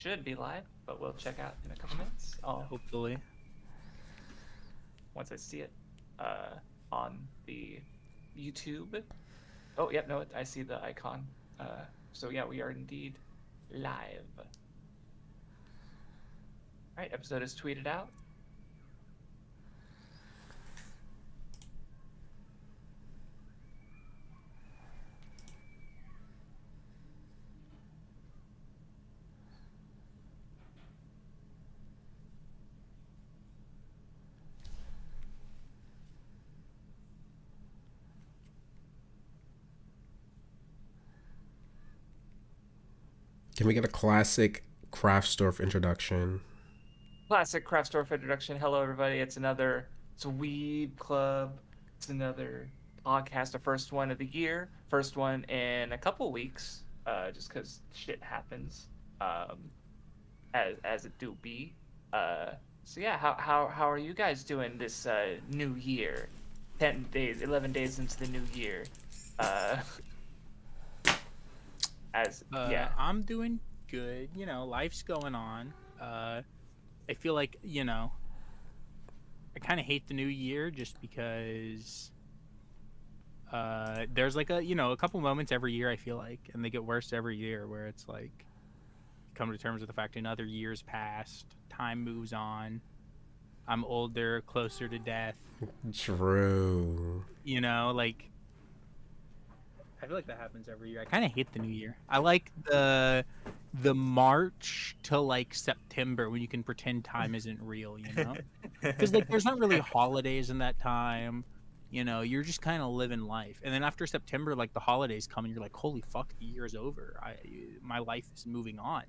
Should be live, but we'll check out in a couple minutes. Hopefully. Once I see it on the YouTube. Oh, yep, no, I see the icon. So yeah, we are indeed live. All right, episode is tweeted out. Can we get a classic Craftsdwarf introduction? Classic Craftsdwarf introduction. Hello, everybody. It's a Weeb Club. It's another podcast, the first one of the year. First one in a couple weeks, just because shit happens, as it do be. So yeah, how are you guys doing this new year? 10 days, 11 days into the new year. I'm doing good. You know, life's going on. I feel like, I kind of hate the new year just because there's like a couple moments every year, I feel like, and they get worse every year, where it's like come to terms with the fact another year's passed, time moves on, I'm older, closer to death. True. I feel like that happens every year. I kind of hate the new year. I like the March to like September when you can pretend time isn't real, because like there's not really holidays in that time. You're just kind of living life. And then after September, like the holidays come and you're like, holy fuck, the year's over. My life is moving on.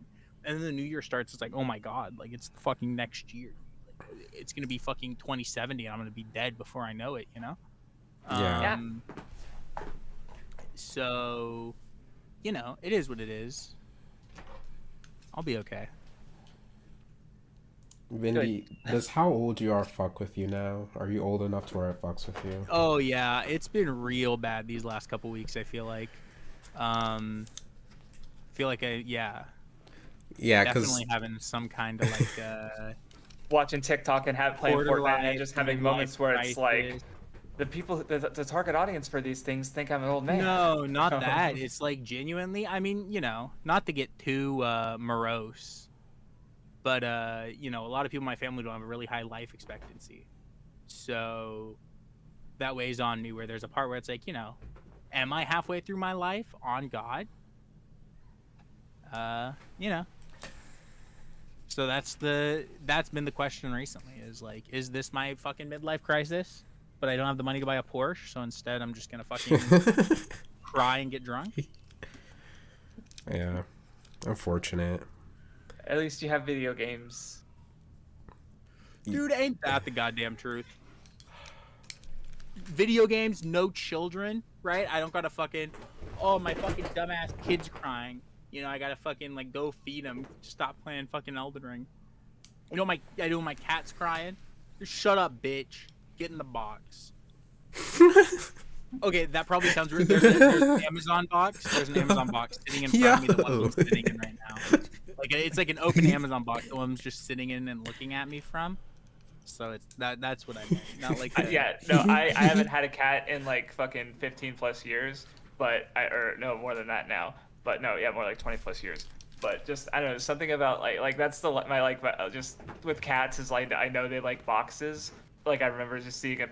And then the new year starts. It's like, oh my god, like it's the fucking next year. Like, it's gonna be fucking 2070 and I'm gonna be dead before I know it. Yeah. So, it is what it is. I'll be okay. Vindy, does how old you are fuck with you now? Are you old enough to where it fucks with you? Oh yeah, it's been real bad these last couple weeks. I feel like, Yeah, definitely having some kind of like watching TikTok and playing Fortnite and just having moments where it's like the target audience for these things think I'm an old man. No, not that. It's like genuinely, I mean, not to get too morose, but a lot of people in my family don't have a really high life expectancy, so that weighs on me, where there's a part where it's like, am I halfway through my life on God? So that's been the question recently, is like, is this my fucking midlife crisis? But I don't have the money to buy a Porsche, so instead I'm just gonna fucking cry and get drunk. Yeah, unfortunate. At least you have video games. Dude, ain't that the goddamn truth? Video games, no children, right? I don't gotta fucking, my fucking dumbass kid's crying. I gotta fucking like go feed him. Stop playing fucking Elden Ring. I do when my cat's crying. Just shut up, bitch. Get in the box. Okay, that probably sounds rude. There's an Amazon box. There's an Amazon box sitting in front of me. The one I'm sitting in right now. Like it's like an open Amazon box. The one's just sitting in and looking at me from. So it's that's what I meant. Not like I haven't had a cat in like fucking 15 plus years, but more than that now. But no, yeah, more like 20 plus years. But just I don't know, something about like that's just with cats is like I know they like boxes. Like I remember just seeing a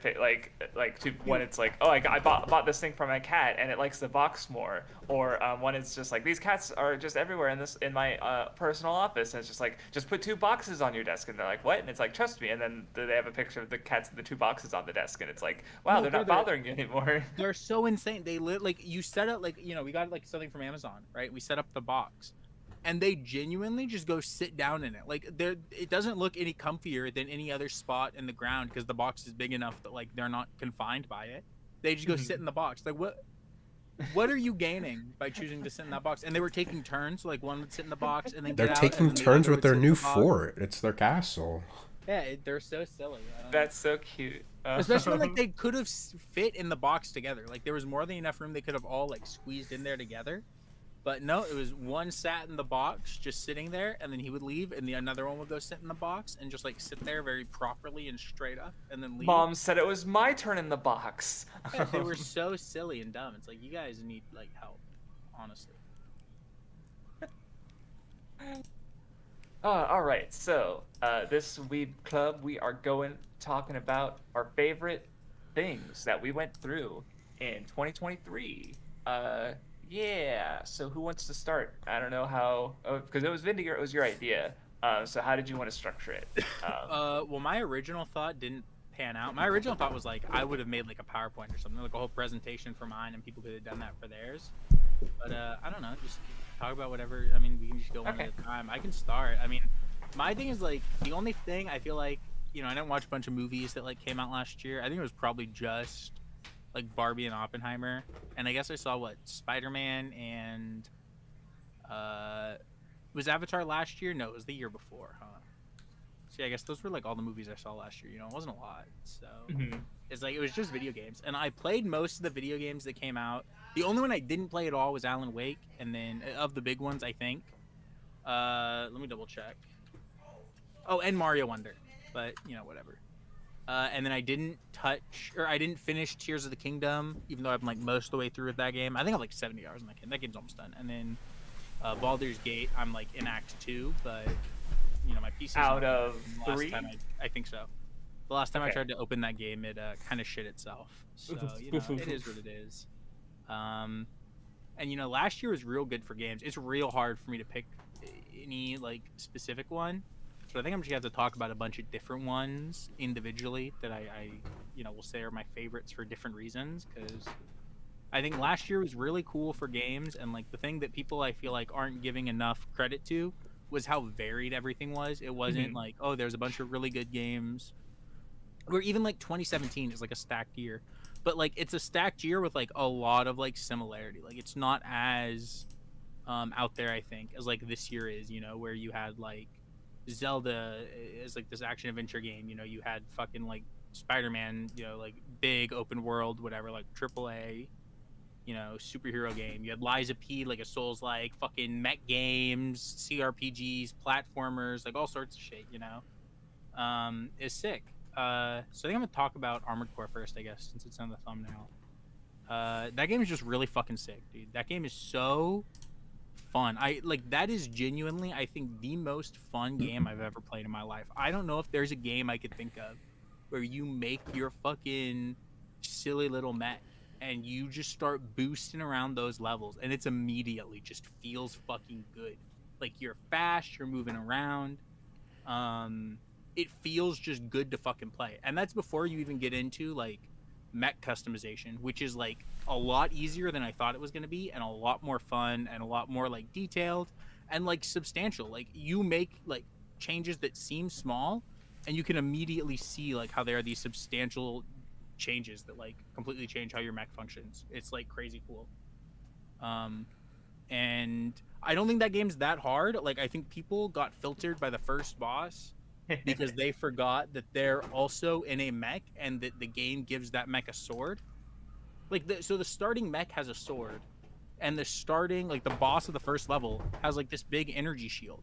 when it's like, I bought this thing for my cat and it likes the box more, or when it's just like these cats are just everywhere in my personal office, and it's just like, just put 2 boxes on your desk, and they're like, what? And it's like, trust me, and then they have a picture of the cats and the 2 boxes on the desk, and it's like, wow, they're not bothering you anymore. They're so insane. They like you set up like we got like something from Amazon, right? We set up the box. And they genuinely just go sit down in it. Like it doesn't look any comfier than any other spot in the ground, because the box is big enough that like they're not confined by it. They just go sit in the box. Like what are you gaining by choosing to sit in that box? And they were taking turns. So like one would sit in the box and then they're taking turns with their new fort. It's their castle. Yeah, they're so silly. That's so cute. Especially like they could have fit in the box together. Like there was more than enough room. They could have all like squeezed in there together. But no, it was one sat in the box just sitting there, and then he would leave, and the another one would go sit in the box and just like sit there very properly and straight up, and then leave. Mom said it was my turn in the box. Yeah, they were so silly and dumb. It's like, you guys need like help, honestly. All right, so this Weeb Club, we are talking about our favorite things that we went through in 2023. Yeah, so who wants to start? I don't know how, because it was Vindy, it was your idea. So how did you want to structure it? Well, my original thought didn't pan out. My original thought was like I would have made like a PowerPoint or something, like a whole presentation for mine, and people could have done that for theirs. But I don't know, just talk about whatever. I mean, we can just go one at a time. I can start. I mean, my thing is like the only thing I feel like, you know, I didn't watch a bunch of movies that like came out last year. I think it was probably just like Barbie and Oppenheimer, and I guess I saw what Spider-Man and was Avatar last year? No, it was the year before, huh? See, I guess those were like all the movies I saw last year. You know, it wasn't a lot, so it's like it was just video games, and I played most of the video games that came out. The only one I didn't play at all was Alan Wake, and then of the big ones, I think. Let me double check. Oh, and Mario Wonder, but you know, whatever. And then I didn't finish Tears of the Kingdom, even though I'm like most of the way through with that game. I think I'm like 70 hours in that game. That game's almost done. And then Baldur's Gate, I'm like in Act 2, but you know, my PC's out of 3. I think so. The last time I tried to open that game, it kind of shit itself. So you know, it is what it is. And you know, last year was real good for games. It's real hard for me to pick any like specific one. So I think I'm just gonna have to talk about a bunch of different ones individually that I you know, will say are my favorites for different reasons, because I think last year was really cool for games, and like the thing that people I feel like aren't giving enough credit to was how varied everything was. It wasn't like, oh, there's a bunch of really good games, or even like 2017 is like a stacked year, but like it's a stacked year with like a lot of like similarity. Like it's not as out there, I think, as like this year is, you know, where you had like Zelda is like this action adventure game, you know, you had fucking like Spider-Man, you know, like big open world, whatever, like AAA, you know, superhero game. You had Liza P, like a Souls like fucking mech games, CRPGs, platformers, like all sorts of shit, you know. Is sick. So I think I'm gonna talk about Armored Core first, I guess, since it's on the thumbnail. That game is just really fucking sick, dude. That game is so fun. That is genuinely, I think, the most fun game I've ever played in my life. I don't know if there's a game I could think of where you make your fucking silly little mech and you just start boosting around those levels, and it's immediately just feels fucking good. Like you're fast, you're moving around. It feels just good to fucking play, and that's before you even get into like mech customization, which is like a lot easier than I thought it was going to be, and a lot more fun, and a lot more like detailed and like substantial. Like you make like changes that seem small, and you can immediately see like how there are these substantial changes that like completely change how your mech functions. It's like crazy cool. And I don't think that game's that hard. Like I think people got filtered by the first boss because they forgot that they're also in a mech, and that the game gives that mech a sword. Like so the starting mech has a sword, and the starting like the boss of the first level has like this big energy shield.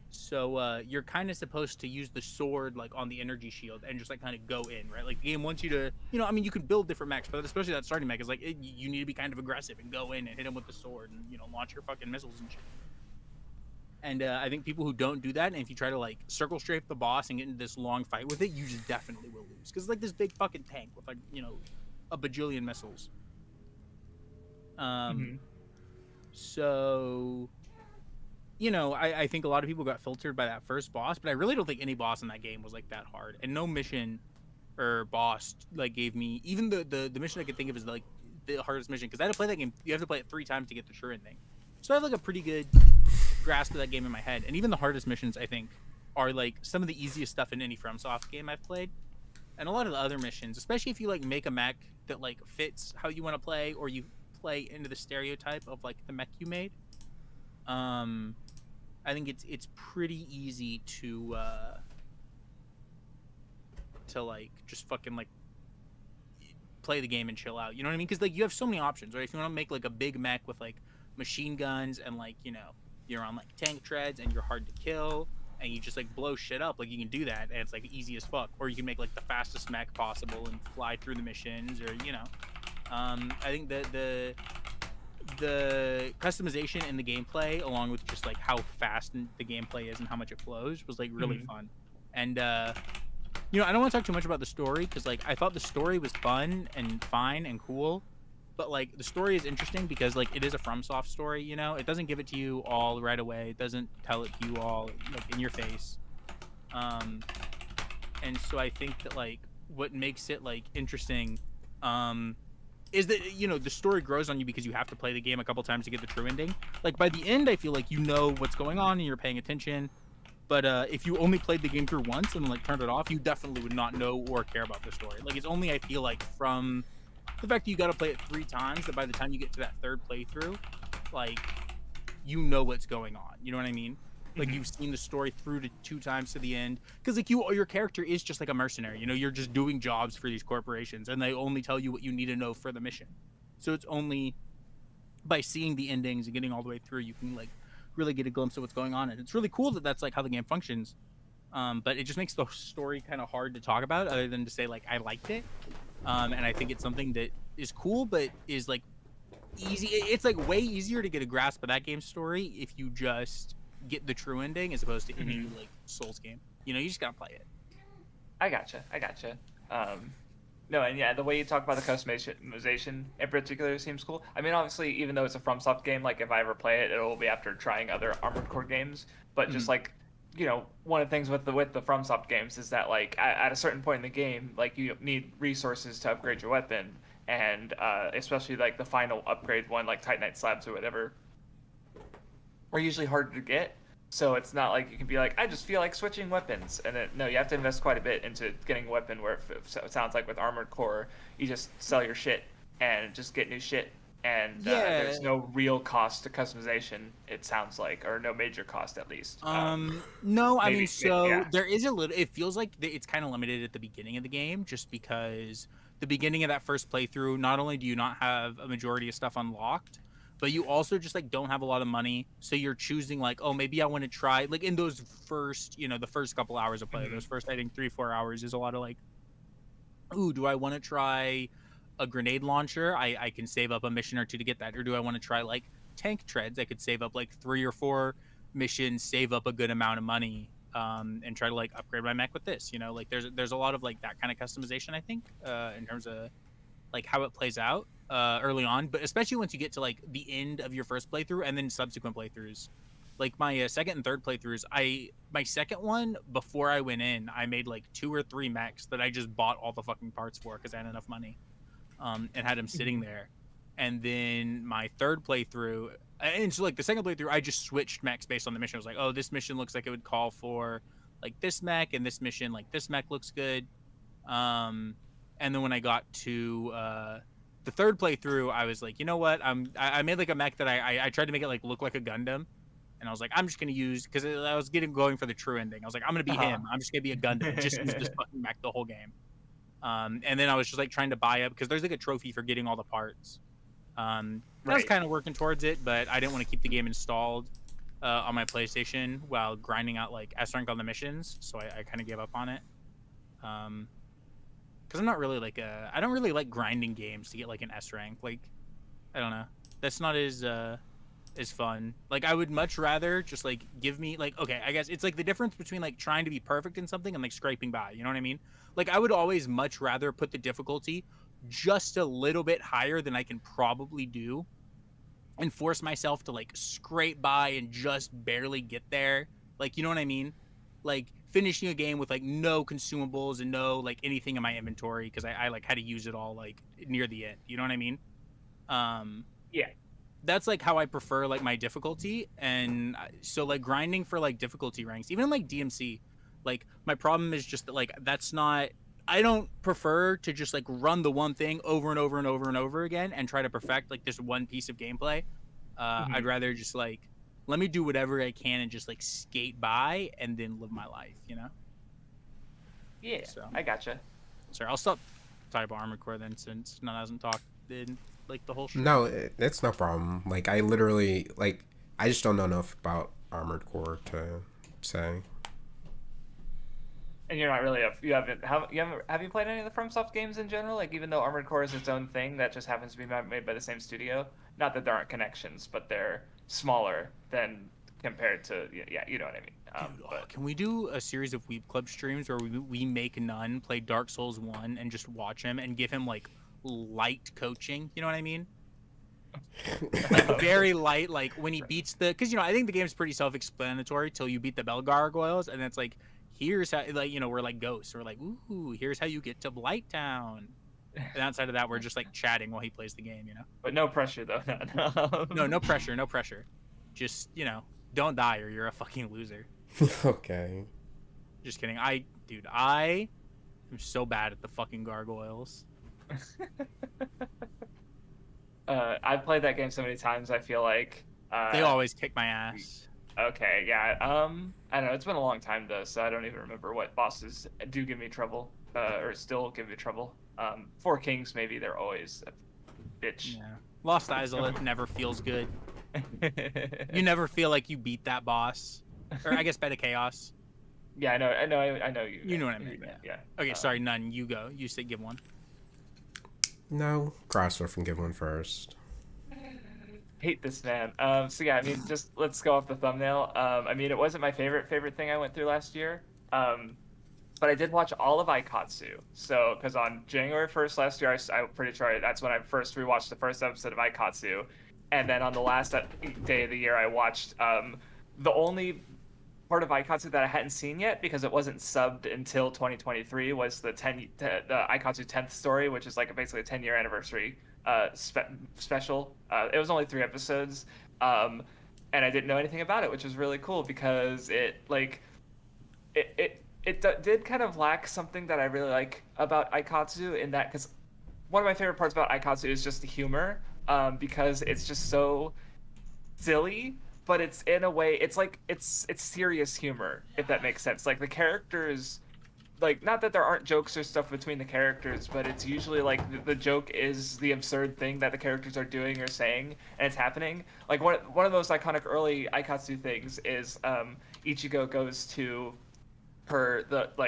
So you're kind of supposed to use the sword like on the energy shield and just like kind of go in, right? Like the game wants you to, you know, I mean, you can build different mechs, but especially that starting mech is like you need to be kind of aggressive and go in and hit him with the sword and, you know, launch your fucking missiles and shit. And I think people who don't do that, and if you try to like circle strafe the boss and get into this long fight with it, you just definitely will lose, because it's like this big fucking tank with like, you know, a bajillion missiles. So, you know, I think a lot of people got filtered by that first boss, but I really don't think any boss in that game was like that hard, and no mission or boss like gave me even the mission I could think of is like the hardest mission, because I had to play that game. You have to play it 3 times to get the true ending. So I have like a pretty good grasp of that game in my head, and even the hardest missions I think are like some of the easiest stuff in any FromSoft game I've played. And a lot of the other missions, especially if you like make a mech that like fits how you want to play, or you play into the stereotype of like the mech you made, I think it's pretty easy to like just fucking like play the game and chill out. You know what I mean? Because like you have so many options, right? If you want to make like a big mech with like machine guns and like, you're on like tank treads and you're hard to kill and you just like blow shit up, like you can do that and it's like easy as fuck. Or you can make like the fastest mech possible and fly through the missions, or I think the customization in the gameplay, along with just like how fast the gameplay is and how much it flows, was like really fun. And I don't want to talk too much about the story because like I thought the story was fun and fine and cool, but like the story is interesting because like it is a FromSoft story. It doesn't give it to you all right away. It doesn't tell it to you all like in your face. And so I think that like what makes it like interesting is that the story grows on you because you have to play the game a couple times to get the true ending. Like by the end I feel like what's going on and you're paying attention, but if you only played the game through once and like turned it off, you definitely would not know or care about the story. Like it's only, I feel like, from the fact that you got to play it 3 times that by the time you get to that 3rd playthrough, like what's going on, you know what I mean? Like you've seen the story through to 2 times to the end, because like your character is just like a mercenary. You're just doing jobs for these corporations and they only tell you what you need to know for the mission. So it's only by seeing the endings and getting all the way through you can like really get a glimpse of what's going on. And it's really cool that that's like how the game functions, but it just makes the story kind of hard to talk about other than to say like I liked it. And I think it's something that is cool but is like easy. It's like way easier to get a grasp of that game's story if you just get the true ending as opposed to any like Souls game. You just gotta play it. I gotcha. No, and yeah, the way you talk about the customization in particular seems cool. I mean, obviously, even though it's a FromSoft game, like if I ever play it, it'll be after trying other Armored Core games. But just like, one of the things with the FromSoft games is that like at a certain point in the game, like you need resources to upgrade your weapon, and especially like the final upgrade one, like Titanite slabs or whatever, are usually harder to get. So it's not like you can be like, I just feel like switching weapons. And no, you have to invest quite a bit into getting a weapon where it sounds like with Armored Core, you just sell your shit and just get new shit. And there's no real cost to customization, it sounds like, or no major cost at least. No, I mean, there is a little, it feels like it's kind of limited at the beginning of the game, just because the beginning of that first playthrough, not only do you not have a majority of stuff unlocked, but you also just like don't have a lot of money, so you're choosing like, oh, maybe I want to try, like in those first, the first couple hours of play, those first I think 3-4 hours is a lot of like, ooh, do I want to try a grenade launcher? I can save up a mission or 2 to get that, or do I want to try like tank treads? I could save up like 3 or 4 missions, save up a good amount of money, and try to like upgrade my mech with this. Like there's a lot of like that kind of customization, I think, in terms of like how it plays out early on, but especially once you get to like the end of your first playthrough and then subsequent playthroughs. Like my second and third playthroughs, my second one, before I went in, I made like 2 or 3 mechs that I just bought all the fucking parts for because I had enough money, and had them sitting there. And then my third playthrough, and so like the second playthrough, I just switched mechs based on the mission. I was like, oh, this mission looks like it would call for like this mech, and this mission, like this mech looks good. And then when I got to the third playthrough, I was like, you know what? I made like a mech that I tried to make it like look like a Gundam, and I was like, I'm just gonna use, because I was going for the true ending. I was like, I'm gonna be him. I'm just gonna be a Gundam. Just use this fucking mech the whole game. And then I was just like trying to buy up, because there's like a trophy for getting all the parts. I was kind of working towards it, but I didn't want to keep the game installed on my PlayStation while grinding out like S rank on the missions, so I kind of gave up on it. Because I'm not really like I don't really like grinding games to get like an S rank. Like, I don't know. That's not as fun. Like, I would much rather just like give me like, okay, I guess it's like the difference between like trying to be perfect in something and like scraping by. You know what I mean? Like, I would always much rather put the difficulty just a little bit higher than I can probably do, and force myself to like scrape by and just barely get there. Like, you know what I mean? Like finishing a game with like no consumables and no like anything in my inventory because I like had to use it all like near the end. You know what I mean? Yeah. That's like how I prefer like my difficulty. And so like grinding for like difficulty ranks, even like DMC, like my problem is just that like that's not, I don't prefer to just like run the one thing over and over and over and over again and try to perfect like this one piece of gameplay. I'd rather just like, let me do whatever I can and just like skate by and then live my life, you know? Yeah, so, I gotcha. Sorry, I'll stop talking about Armored Core then, since none hasn't talked in like the whole stream? No, it's no problem. Like I literally like I just don't know enough about Armored Core to say. And you're not really have you played any of the FromSoft games in general? Like even though Armored Core is its own thing that just happens to be made by the same studio. Not that there aren't connections, but they're smaller than compared to yeah, you know what I mean. Dude, can we do a series of Weeb Club streams where we make Nun play Dark Souls 1 and just watch him and give him like light coaching? You know what I mean? Like very light, like when he beats because I think the game's pretty self-explanatory till you beat the Bell Gargoyles, and it's like here's how, like we're like ghosts, we're like ooh, here's how you get to Blighttown. And outside of that, we're just like chatting while he plays the game, But no pressure though. No pressure. Just don't die or you're a fucking loser. Okay. Just kidding. I am so bad at the fucking gargoyles. I've played that game so many times. I feel like they always kick my ass. Okay, yeah. I don't know. It's been a long time though, so I don't even remember what bosses do give me trouble, or still give me trouble. Four Kings, maybe they're always a bitch. Yeah. Lost Isolate never feels good. You never feel like you beat that boss, or I guess Beta Chaos. Yeah, I know you. You know what I mean. Yeah. Okay, sorry, None. You go. You say give one. No, Craftsdwarf can give one first. Hate this man. So yeah, I mean, just let's go off the thumbnail. I mean, it wasn't my favorite thing I went through last year. But I did watch all of Aikatsu. So, because on January 1st last year, I'm pretty sure that's when I first rewatched the first episode of Aikatsu. And then on the last day of the year, I watched the only part of Aikatsu that I hadn't seen yet because it wasn't subbed until 2023 was the Aikatsu 10th story, which is like basically a 10-year anniversary special. It was only 3 episodes, and I didn't know anything about it, which was really cool because it did kind of lack something that I really like about Aikatsu in that, because one of my favorite parts about Aikatsu is just the humor, because it's just so silly, but it's in a way it's serious humor, if that makes sense. Like the characters, like not that there aren't jokes or stuff between the characters, but it's usually like the joke is the absurd thing that the characters are doing or saying, and it's happening. Like one of the most iconic early Aikatsu things is Ichigo goes to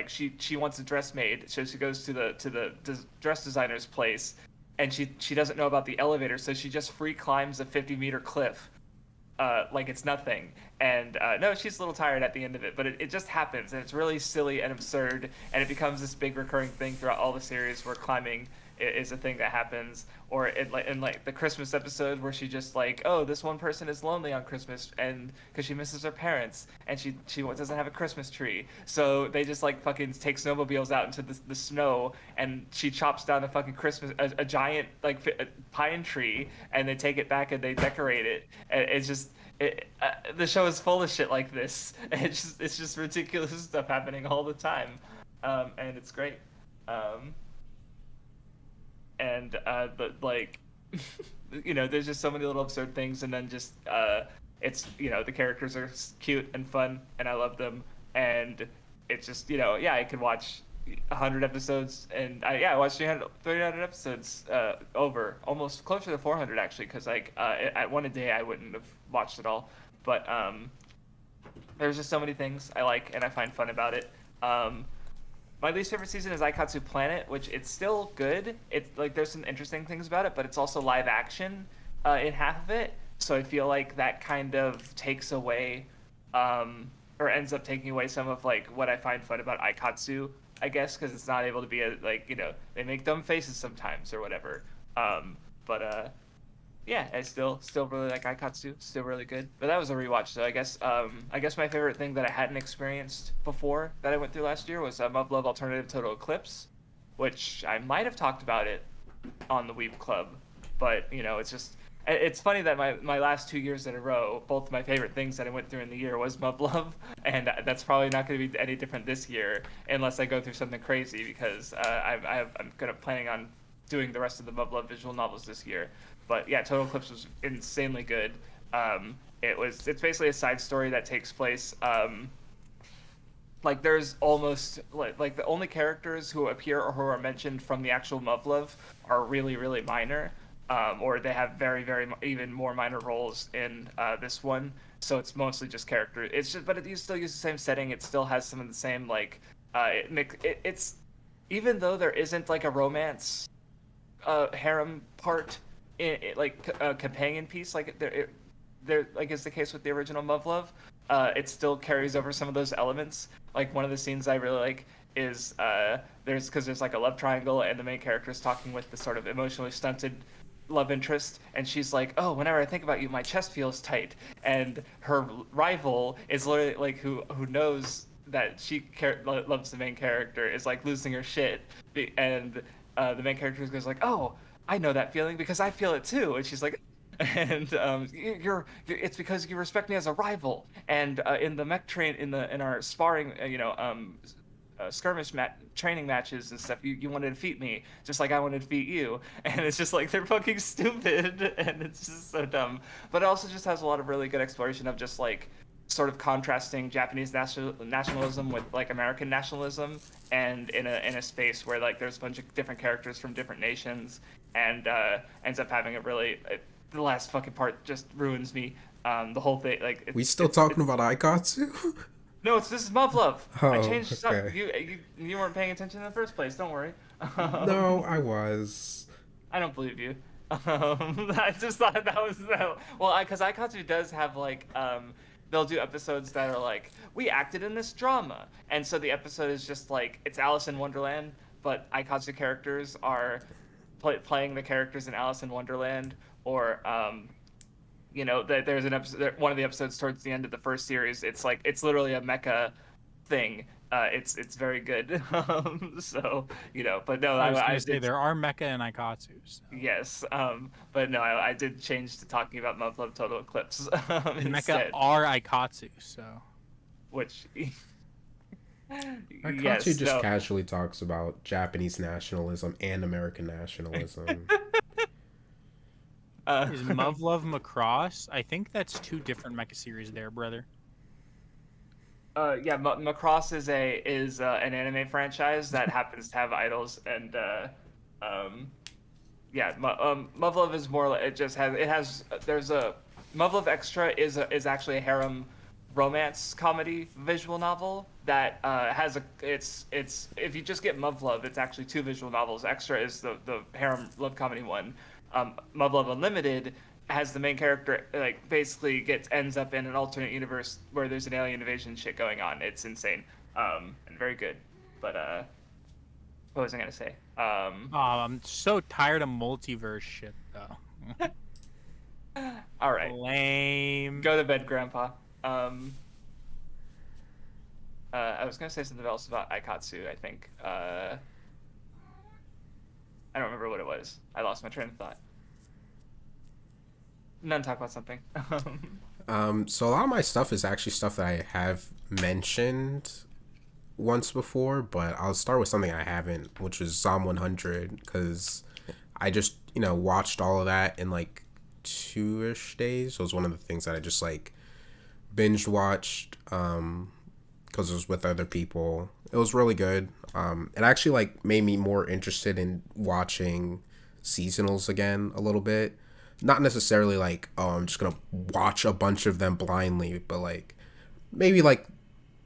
she wants a dress made, so she goes to the dress designer's place, and she doesn't know about the elevator, so she just free climbs a 50-meter cliff, like it's nothing. And no, she's a little tired at the end of it, but it just happens, and it's really silly and absurd, and it becomes this big recurring thing throughout all the series where climbing is a thing that happens. Or in the Christmas episode where she just like, oh, this one person is lonely on Christmas and because she misses her parents and she doesn't have a Christmas tree, so they just like fucking take snowmobiles out into the snow, and she chops down a fucking a giant like pine tree, and they take it back and they decorate it, and it's just the show is full of shit like this. It's just ridiculous stuff happening all the time, and it's great. And there's just so many little absurd things, and then just it's the characters are cute and fun, and I love them, and it's just I could watch 100 episodes, and I watched 300 episodes over, almost closer to 400 actually, because at one a day I wouldn't have watched it all, but there's just so many things I like and I find fun about it. My least favorite season is Aikatsu Planet, which it's still good. It's like there's some interesting things about it, but it's also live action in half of it. So I feel like that kind of takes away, or ends up taking away some of like what I find fun about Aikatsu, I guess, because it's not able to be they make dumb faces sometimes or whatever. Yeah, I still really like Aikatsu. Still really good. But that was a rewatch, so I guess my favorite thing that I hadn't experienced before that I went through last year was Love Love Alternative Total Eclipse, which I might have talked about it on the Weeb Club, but it's funny that my last 2 years in a row, both my favorite things that I went through in the year was Love, and that's probably not going to be any different this year unless I go through something crazy, because I'm planning on doing the rest of the Love visual novels this year. But yeah, Total Eclipse was insanely good. It's basically a side story that takes place. There's almost like the only characters who appear or who are mentioned from the actual Love are really, really minor. or they have very, very even more minor roles in this one. So it's mostly just character. It's just, but it still uses the same setting. It still has some of the same like, it's even though there isn't like a romance harem part like a companion piece like there like is the case with the original Muv-Luv. It still carries over some of those elements. Like one of the scenes I really like is there's like a love triangle, and the main character is talking with the sort of emotionally stunted love interest, and she's like, oh, whenever I think about you, my chest feels tight. And her rival is literally like who knows that she loves the main character, is like losing her shit, and the main character goes like, oh, I know that feeling because I feel it too. And she's like, and it's because you respect me as a rival. And in the mech train, in our sparring, skirmish training matches and stuff, you want to defeat me just like I want to defeat you. And it's just like they're fucking stupid, and it's just so dumb. But it also just has a lot of really good exploration of just like sort of contrasting Japanese nationalism with like American nationalism, and in a space where like there's a bunch of different characters from different nations, and ends up having a really the last fucking part just ruins me. The whole thing, like we still talking about Aikatsu? No, this is Muv-Luv. I changed okay. up. You weren't paying attention in the first place. Don't worry. No, I was. I don't believe you. I just thought that was well, because Aikatsu does have like they'll do episodes that are like, we acted in this drama, and so the episode is just like it's Alice in Wonderland, but Aikatsu characters are playing the characters in Alice in Wonderland, or there's an episode, one of the episodes towards the end of the first series, it's like it's literally a mecha thing. It's very good. So but no, I say there are mecha and Aikatsu. So. Yes, but no, I did change to talking about Muv-Luv Total Eclipse. Mecha are Aikatsu, so which Aikatsu just casually talks about Japanese nationalism and American nationalism. Is Muv-Luv Macross? I think that's two different mecha series there, brother. Macross is an anime franchise that happens to have idols, and Muv-Luv is more like there's a Muv-Luv Extra is actually a harem romance comedy visual novel that has it's if you just get Muv-Luv, it's actually two visual novels. Extra is the harem love comedy one. Muv-Luv Unlimited has the main character like basically ends up in an alternate universe where there's an alien invasion shit going on. It's insane, and very good. But what was I gonna say? I'm so tired of multiverse shit though. All right, lame. Go to bed, Grandpa. I was gonna say something else about Aikatsu. I think I don't remember what it was. I lost my train of thought. None, talk about something. So a lot of my stuff is actually stuff that I have mentioned once before, but I'll start with something I haven't, which is Zom 100, because I just, watched all of that in like 2-ish days. So it was one of the things that I just like binge watched because it was with other people. It was really good. It actually like made me more interested in watching seasonals again a little bit. Not necessarily like, oh, I'm just gonna watch a bunch of them blindly, but like maybe like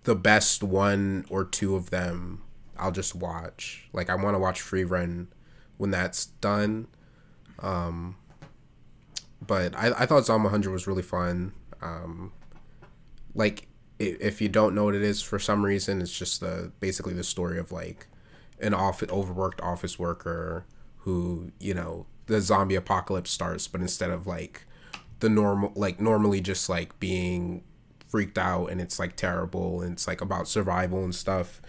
the best one or two of them I'll just watch. Like I want to watch Free Run when that's done. But I thought Zom 100 was really fun. Like if you don't know what it is for some reason, it's just basically the story of like an overworked office worker who, the zombie apocalypse starts, but instead of like the normally just like being freaked out and it's like terrible and it's like about survival and stuff,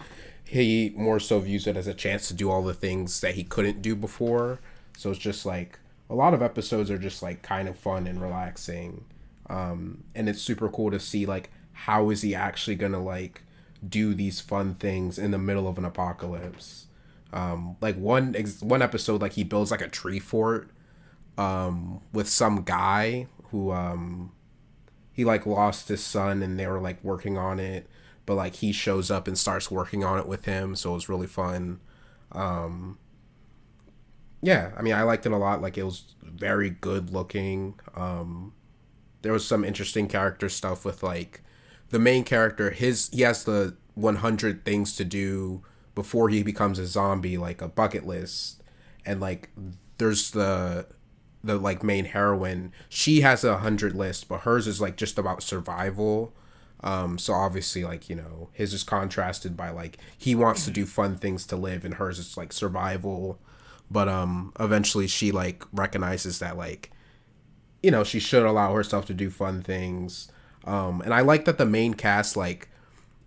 he more so views it as a chance to do all the things that he couldn't do before. So it's just like a lot of episodes are just like kind of fun and relaxing, and it's super cool to see like how is he actually gonna like do these fun things in the middle of an apocalypse. Like one episode, like he builds like a tree fort with some guy who he like lost his son and they were like working on it, but like he shows up and starts working on it with him, so it was really fun. Yeah, I mean, I liked it a lot. Like, it was very good looking. There was some interesting character stuff with like the main character. He has the 100 things to do before he becomes a zombie, like a bucket list, and like there's the like main heroine. She has 100 list, but hers is like just about survival. So obviously, like, his is contrasted by like he wants to do fun things to live, and hers is like survival. But eventually she like recognizes that like she should allow herself to do fun things. And I like that the main cast, like,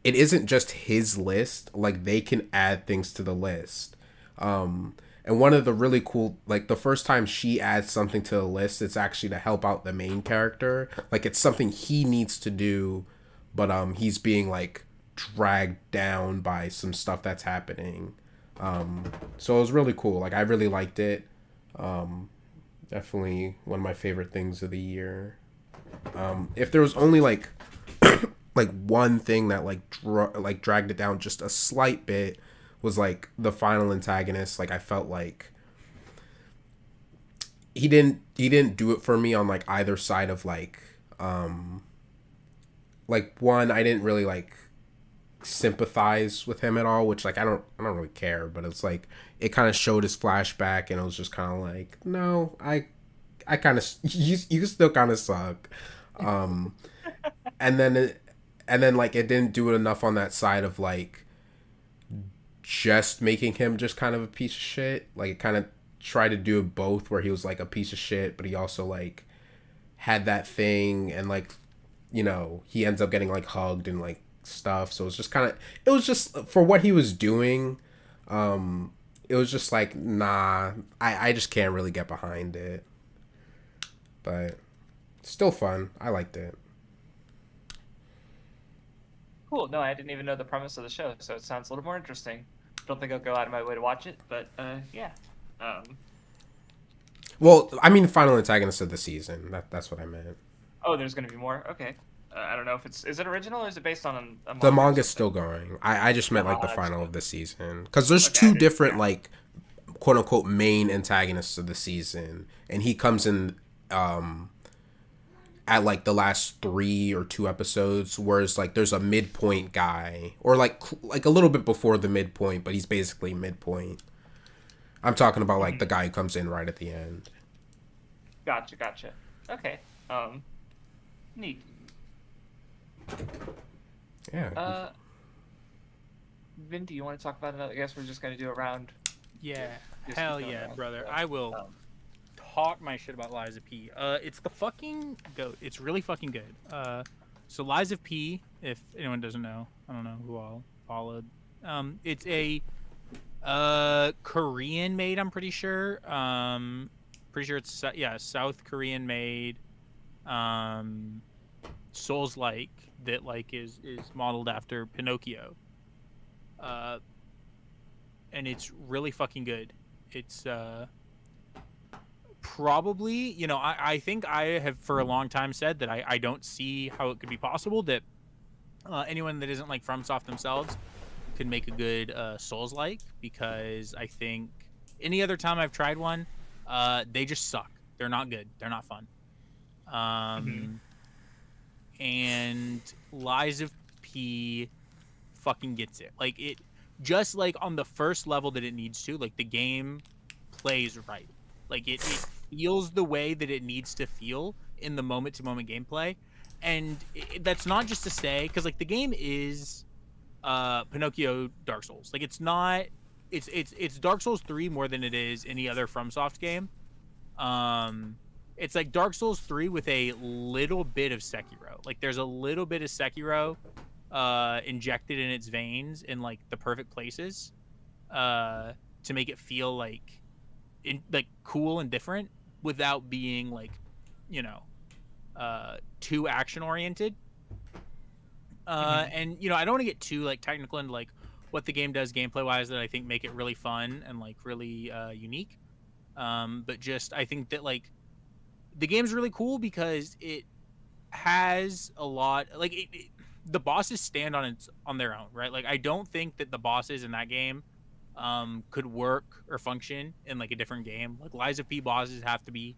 it isn't just his list, like they can add things to the list. And one of the really cool, like the first time she adds something to the list, it's actually to help out the main character. Like it's something he needs to do, but he's being like dragged down by some stuff that's happening. So it was really cool. Like I really liked it. Definitely one of my favorite things of the year. If there was only like like one thing that like dragged it down just a slight bit, was like the final antagonist. Like I felt like he didn't do it for me on like either side of like one, I didn't really like sympathize with him at all, which like I don't really care, but it's like it kind of showed his flashback and it was just kind of like, no, I kind of you still kind of suck. And then like it didn't do it enough on that side of like just making him just kind of a piece of shit. Like it kind of tried to do it both, where he was like a piece of shit, but he also like had that thing, and like he ends up getting like hugged and like stuff. So it was just for what he was doing. It was just like, nah, I just can't really get behind it, but still fun. I liked it. Cool. No, I didn't even know the premise of the show, so it sounds a little more interesting. Don't think I'll go out of my way to watch it, but yeah. Well, I mean, final antagonist of the season. That's what I meant. Oh, there's gonna be more. Okay. I don't know if is it original or is it based on a manga? The manga's still going. I just meant like the final of the season, because there's Okay, two different like quote unquote main antagonists of the season, and he comes in at like the last 3 or 2 episodes, whereas like there's a midpoint guy, or like a little bit before the midpoint, but he's basically midpoint. I'm talking about like the guy who comes in right at the end. Gotcha. Okay. Neat. Yeah. Vindy, you want to talk about it? I guess we're just gonna do a round. Yeah, Just hell keep going yeah, around. brother. I will talk my shit about Lies of P. It's the fucking goat. It's really fucking good. So Lies of P, if anyone doesn't know, I don't know who all followed. It's a Korean made, I'm pretty sure. Pretty sure it's South Korean made. Souls like that like is modeled after Pinocchio. And it's really fucking good. It's probably, I think I have for a long time said that I don't see how it could be possible that anyone that isn't like FromSoft themselves could make a good Souls-like, because I think any other time I've tried one, they just suck. They're not good. They're not fun. And Lies of P fucking gets it. Like, it just like on the first level that it needs to, like the game plays right. Like it feels the way that it needs to feel in the moment to moment gameplay. And that's not just to say, because like the game is Pinocchio Dark Souls. Like it's not, it's Dark Souls 3 more than it is any other FromSoft game. It's like Dark Souls 3 with a little bit of Sekiro. Like there's a little bit of Sekiro injected in its veins in like the perfect places to make it feel like cool and different without being like, too action oriented. And I don't want to get too like technical into like what the game does gameplay wise that I think make it really fun and like really unique. But just I think that like the game's really cool because it has a lot like the bosses stand on their own, right? Like I don't think that the bosses in that game could work or function in like a different game. Like Lies of P bosses have to be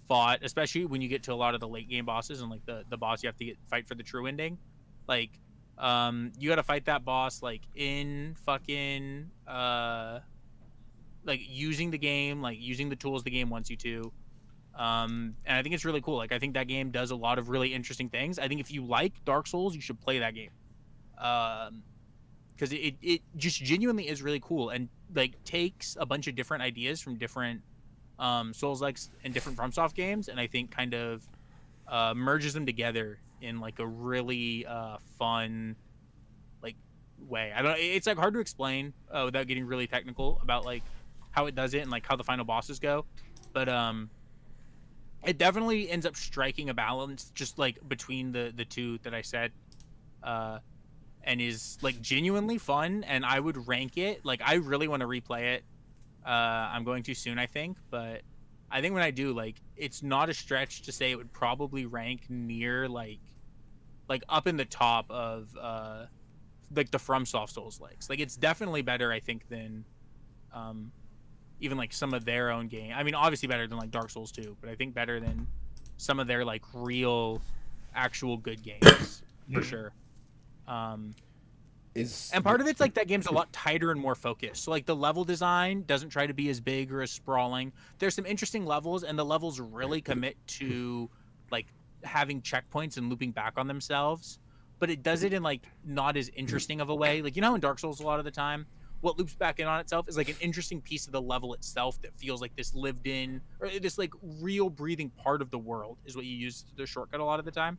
fought, especially when you get to a lot of the late game bosses and like the boss you have to fight for the true ending. Like you got to fight that boss like in fucking like using the game, like using the tools the game wants you to. And I think it's really cool. Like I think that game does a lot of really interesting things. I think if you like Dark Souls, you should play that game. Because it just genuinely is really cool and like takes a bunch of different ideas from different Souls-likes and different FromSoft games, and I think kind of merges them together in like a really fun like way. I don't. It's like hard to explain without getting really technical about like how it does it and like how the final bosses go, but it definitely ends up striking a balance just like between the two that I said. And is like genuinely fun, and I would rank it. Like I really want to replay it. I'm going to soon, I think, but I think when I do, like it's not a stretch to say it would probably rank near like up in the top of like the FromSoft Souls likes. Like it's definitely better, I think, than even like some of their own game. I mean, obviously better than like Dark Souls 2, but I think better than some of their like real actual good games for sure. And part of it's like that game's a lot tighter and more focused. So like the level design doesn't try to be as big or as sprawling. There's some interesting levels, and the levels really commit to like having checkpoints and looping back on themselves. But it does it in like not as interesting of a way. Like, you know, in Dark Souls a lot of the time, what loops back in on itself is like an interesting piece of the level itself that feels like this lived in or this like real breathing part of the world is what you use the shortcut a lot of the time.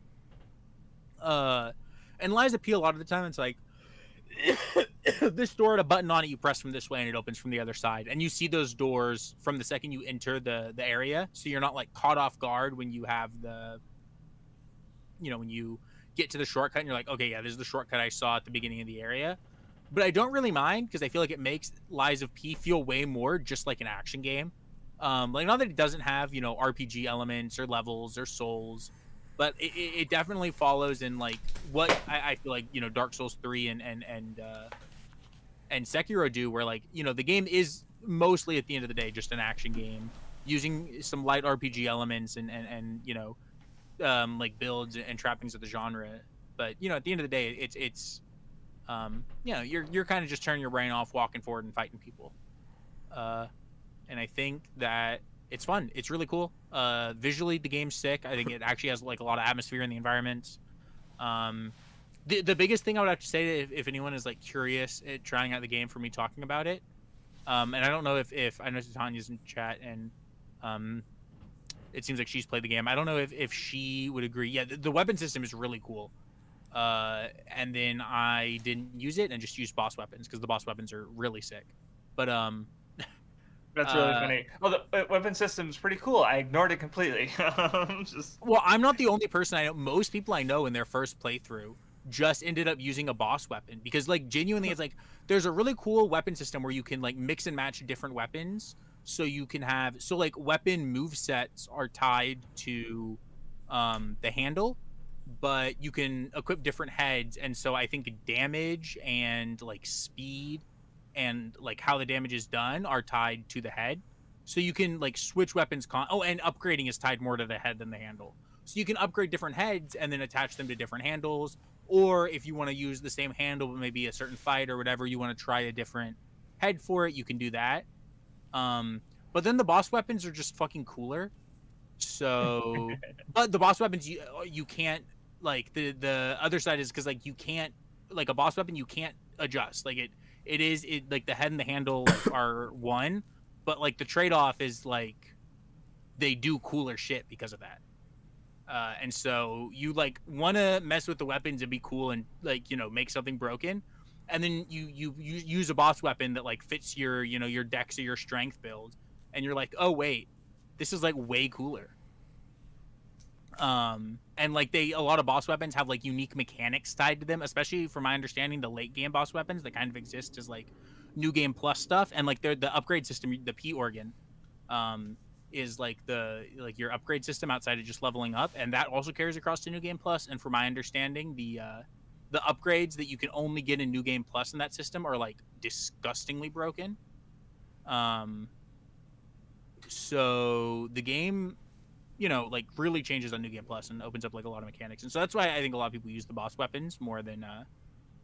And Lies of P a lot of the time it's like this door had a button on it, you press from this way and it opens from the other side, and you see those doors from the second you enter the area, so you're not like caught off guard when you have the, you know, when you get to the shortcut and you're like, okay, yeah, this is the shortcut I saw at the beginning of the area. But I don't really mind because I feel like it makes Lies of P feel way more just like an action game. Like not that it doesn't have, you know, RPG elements or levels or souls, but it definitely follows in like what I feel like, you know, Dark Souls 3 and Sekiro do, where like, you know, the game is mostly at the end of the day just an action game using some light RPG elements and you know, like builds and trappings of the genre. But you know, at the end of the day, it's you know, you're kind of just turning your brain off, walking forward and fighting people. And I think that it's fun. It's really cool. Visually, the game's sick. I think it actually has like a lot of atmosphere in the environments. The biggest thing I would have to say, if anyone is like curious at trying out the game for me talking about it, and I don't know if I know Tanya's in chat and it seems like she's played the game. I don't know if she would agree. Yeah, the weapon system is really cool. And then I didn't use it and just used boss weapons because the boss weapons are really sick. But that's really funny. Well, the weapon system's pretty cool. I ignored it completely. Well, I'm not the only person I know. Most people I know in their first playthrough just ended up using a boss weapon because, like, genuinely, it's like there's a really cool weapon system where you can like mix and match different weapons. So you can have like weapon movesets are tied to the handle, but you can equip different heads, and so I think damage and like speed and like how the damage is done are tied to the head. So you can like switch weapons and upgrading is tied more to the head than the handle. So you can upgrade different heads and then attach them to different handles, or if you want to use the same handle but maybe a certain fight or whatever, you want to try a different head for it, you can do that. But then the boss weapons are just fucking cooler. So but the boss weapons you can't, like the other side is because like you can't, like a boss weapon you can't adjust. Like it like the head and the handle are one, but like the trade-off is like they do cooler shit because of that. And so you like want to mess with the weapons and be cool and like, you know, make something broken, and then you use a boss weapon that like fits your, you know, your dex or your strength build, and you're like, oh wait, this is like way cooler. And like a lot of boss weapons have like unique mechanics tied to them, especially from my understanding, the late game boss weapons that kind of exist as like new game plus stuff, and like they're the upgrade system, the P organ, is like your upgrade system outside of just leveling up, and that also carries across to new game plus. And from my understanding, the upgrades that you can only get in new game plus in that system are like disgustingly broken. So the game, like really changes on New Game Plus and opens up like a lot of mechanics, and so that's why I think a lot of people use the boss weapons more than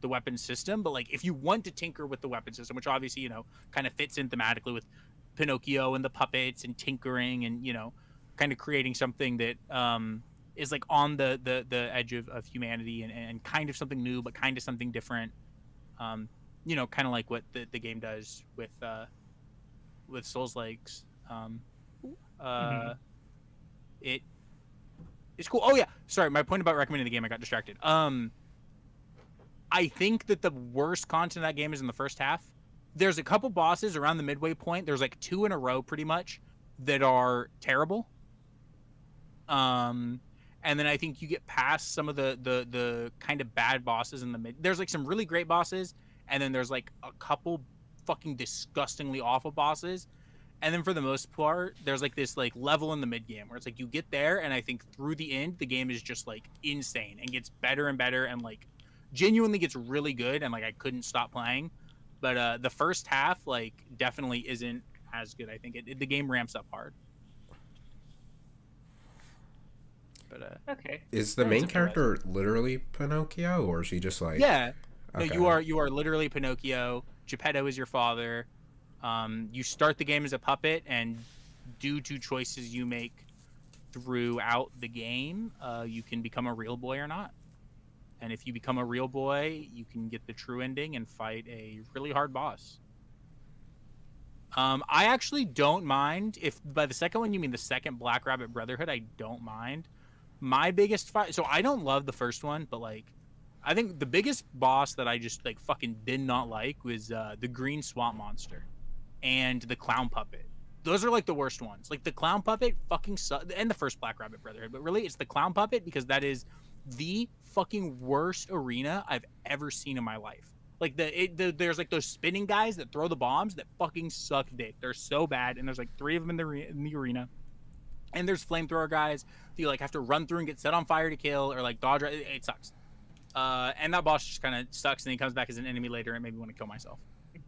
the weapon system. But like if you want to tinker with the weapon system, which obviously kind of fits in thematically with Pinocchio and the puppets and tinkering and kind of creating something that is like on the edge of humanity and kind of something new but kind of something different, kind of like what the game does with Souls Likes. It's cool. Oh yeah, sorry, my point about recommending the game, I got distracted. I think that the worst content of that game is in the first half. There's a couple bosses around the midway point. There's like 2 in a row pretty much that are terrible. And then I think you get past some of the kind of bad bosses in the mid. There's like some really great bosses, and then there's like a couple fucking disgustingly awful bosses. And then for the most part, there's like this like level in the mid game where it's like you get there, and I think through the end, the game is just like insane and gets better and better and like genuinely gets really good, and like I couldn't stop playing. But the first half like definitely isn't as good. I think the game ramps up hard. But okay. Is the main character literally Pinocchio, or is he just like? Yeah. Okay. No, you are literally Pinocchio. Geppetto is your father. You start the game as a puppet, and due to choices you make throughout the game, you can become a real boy or not. And if you become a real boy, you can get the true ending and fight a really hard boss. I actually don't mind if by the second one you mean the second Black Rabbit Brotherhood. I don't mind. My biggest fight. So I don't love the first one, but like, I think the biggest boss that I just like fucking did not like was the green swamp monster and the clown puppet. Those are like the worst ones. Like the clown puppet fucking sucks, and the first Black Rabbit Brotherhood. But really, it's the clown puppet because that is the fucking worst arena I've ever seen in my life. Like there's like those spinning guys that throw the bombs that fucking suck dick. They're so bad, and there's like 3 of them in the arena. And there's flamethrower guys that you like have to run through and get set on fire to kill, or like dodge. It sucks. And that boss just kind of sucks, and he comes back as an enemy later and made me want to kill myself.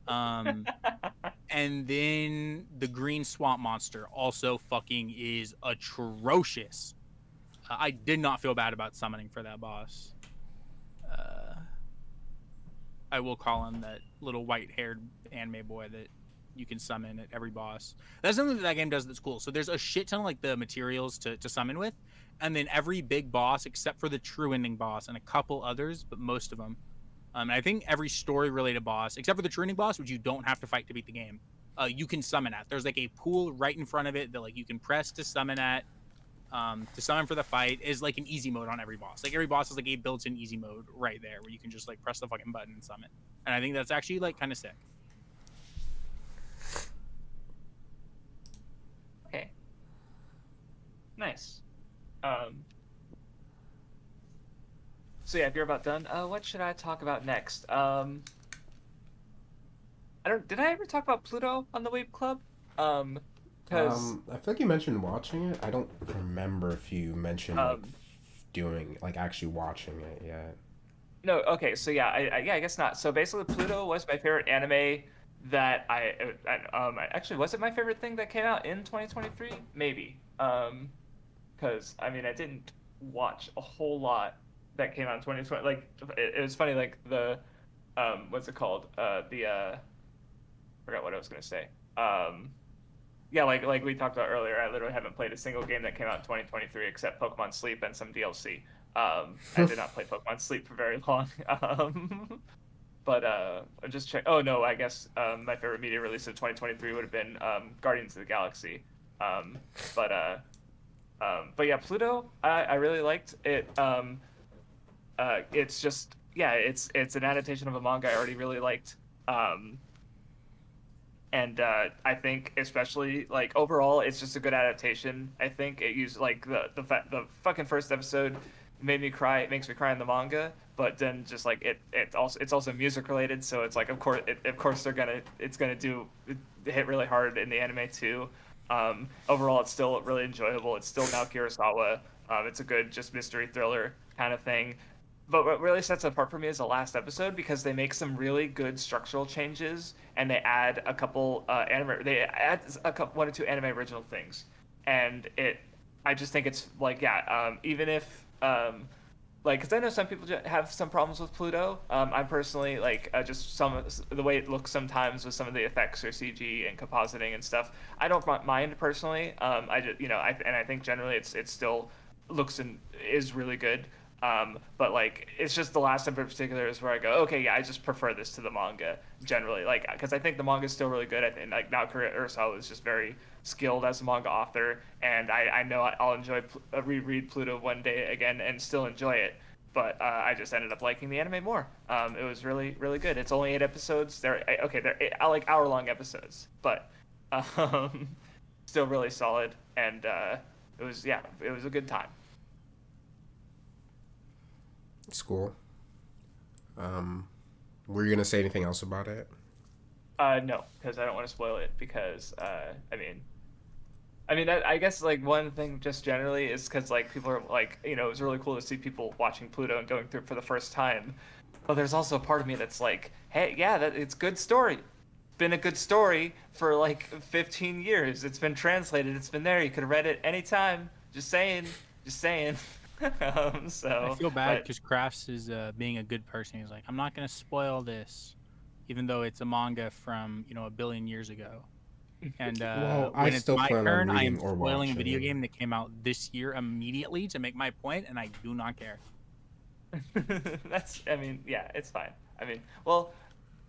And then the green swamp monster also fucking is atrocious. I did not feel bad about summoning for that boss. I will call him that little white-haired anime boy that you can summon at every boss. That's something that game does that's cool. So there's a shit ton of like the materials to summon with, and then every big boss except for the true ending boss and a couple others, but most of them. And I think every story-related boss, except for the true ending boss, which you don't have to fight to beat the game, you can summon at. There's like a pool right in front of it that like you can press to summon at. To summon for the fight is like an easy mode on every boss. Like every boss is like a built-in easy mode right there where you can just like press the fucking button and summon. And I think that's actually like kind of sick. Okay. Nice. So yeah, if you're about done, what should I talk about next? Did I ever talk about Pluto on the Weeb Club? Because I feel like you mentioned watching it. I don't remember if you mentioned like, doing like actually watching it yet. No, okay, so yeah, I guess not. So basically, Pluto was my favorite anime that actually, was it my favorite thing that came out in 2023? Maybe. Because I mean, I didn't watch a whole lot that came out in 2020. Like, it was funny. Like the, what's it called? Forgot what I was gonna say. Yeah, like we talked about earlier, I literally haven't played a single game that came out in 2023 except Pokemon Sleep and some DLC. I did not play Pokemon Sleep for very long. But I just checked. Oh no, I guess my favorite media release of 2023 would have been Guardians of the Galaxy. But yeah, Pluto, I really liked it. It's just it's an adaptation of a manga I already really liked. And I think especially like overall, it's just a good adaptation. I think it used like the fucking first episode made me cry. It makes me cry in the manga, but then just like it's also music related, so it's like of course it's gonna hit really hard in the anime too. Overall, it's still really enjoyable. It's still Naoki Urasawa. It's a good just mystery thriller kind of thing. but what really sets it apart for me is the last episode because they make some really good structural changes and they add a couple they add a couple, one or two anime original things, and I just think it's like even if like, because I know some people have some problems with Pluto. I'm personally like just the way it looks sometimes with some of the effects or CG and compositing and stuff. I don't mind personally. I just I think generally it's still looks and is really good. But like it's just the last episode in particular is where I go, okay, yeah, I just prefer this to the manga generally, like because I think the manga is still really good. I think like Naoki Urasawa is just very skilled as a manga author, and I know I'll enjoy reread Pluto one day again and still enjoy it. But I just ended up liking the anime more. It was really really good. It's only 8 episodes. They're like hour-long episodes, but still really solid, and it was a good time. It's cool. Were you gonna say anything else about it? No, because I don't want to spoil it. Because I guess like one thing just generally is because like people are like it was really cool to see people watching Pluto and going through it for the first time. But there's also a part of me that's like, hey, yeah, it's good story. Been a good story for like 15 years. It's been translated. It's been there. You could have read it anytime. Just saying. So I feel bad because Crafts is being a good person. He's like, I'm not gonna spoil this, even though it's a manga from a billion years ago. And when it's my turn, I am spoiling a video game that came out this year immediately to make my point, and I do not care. It's fine.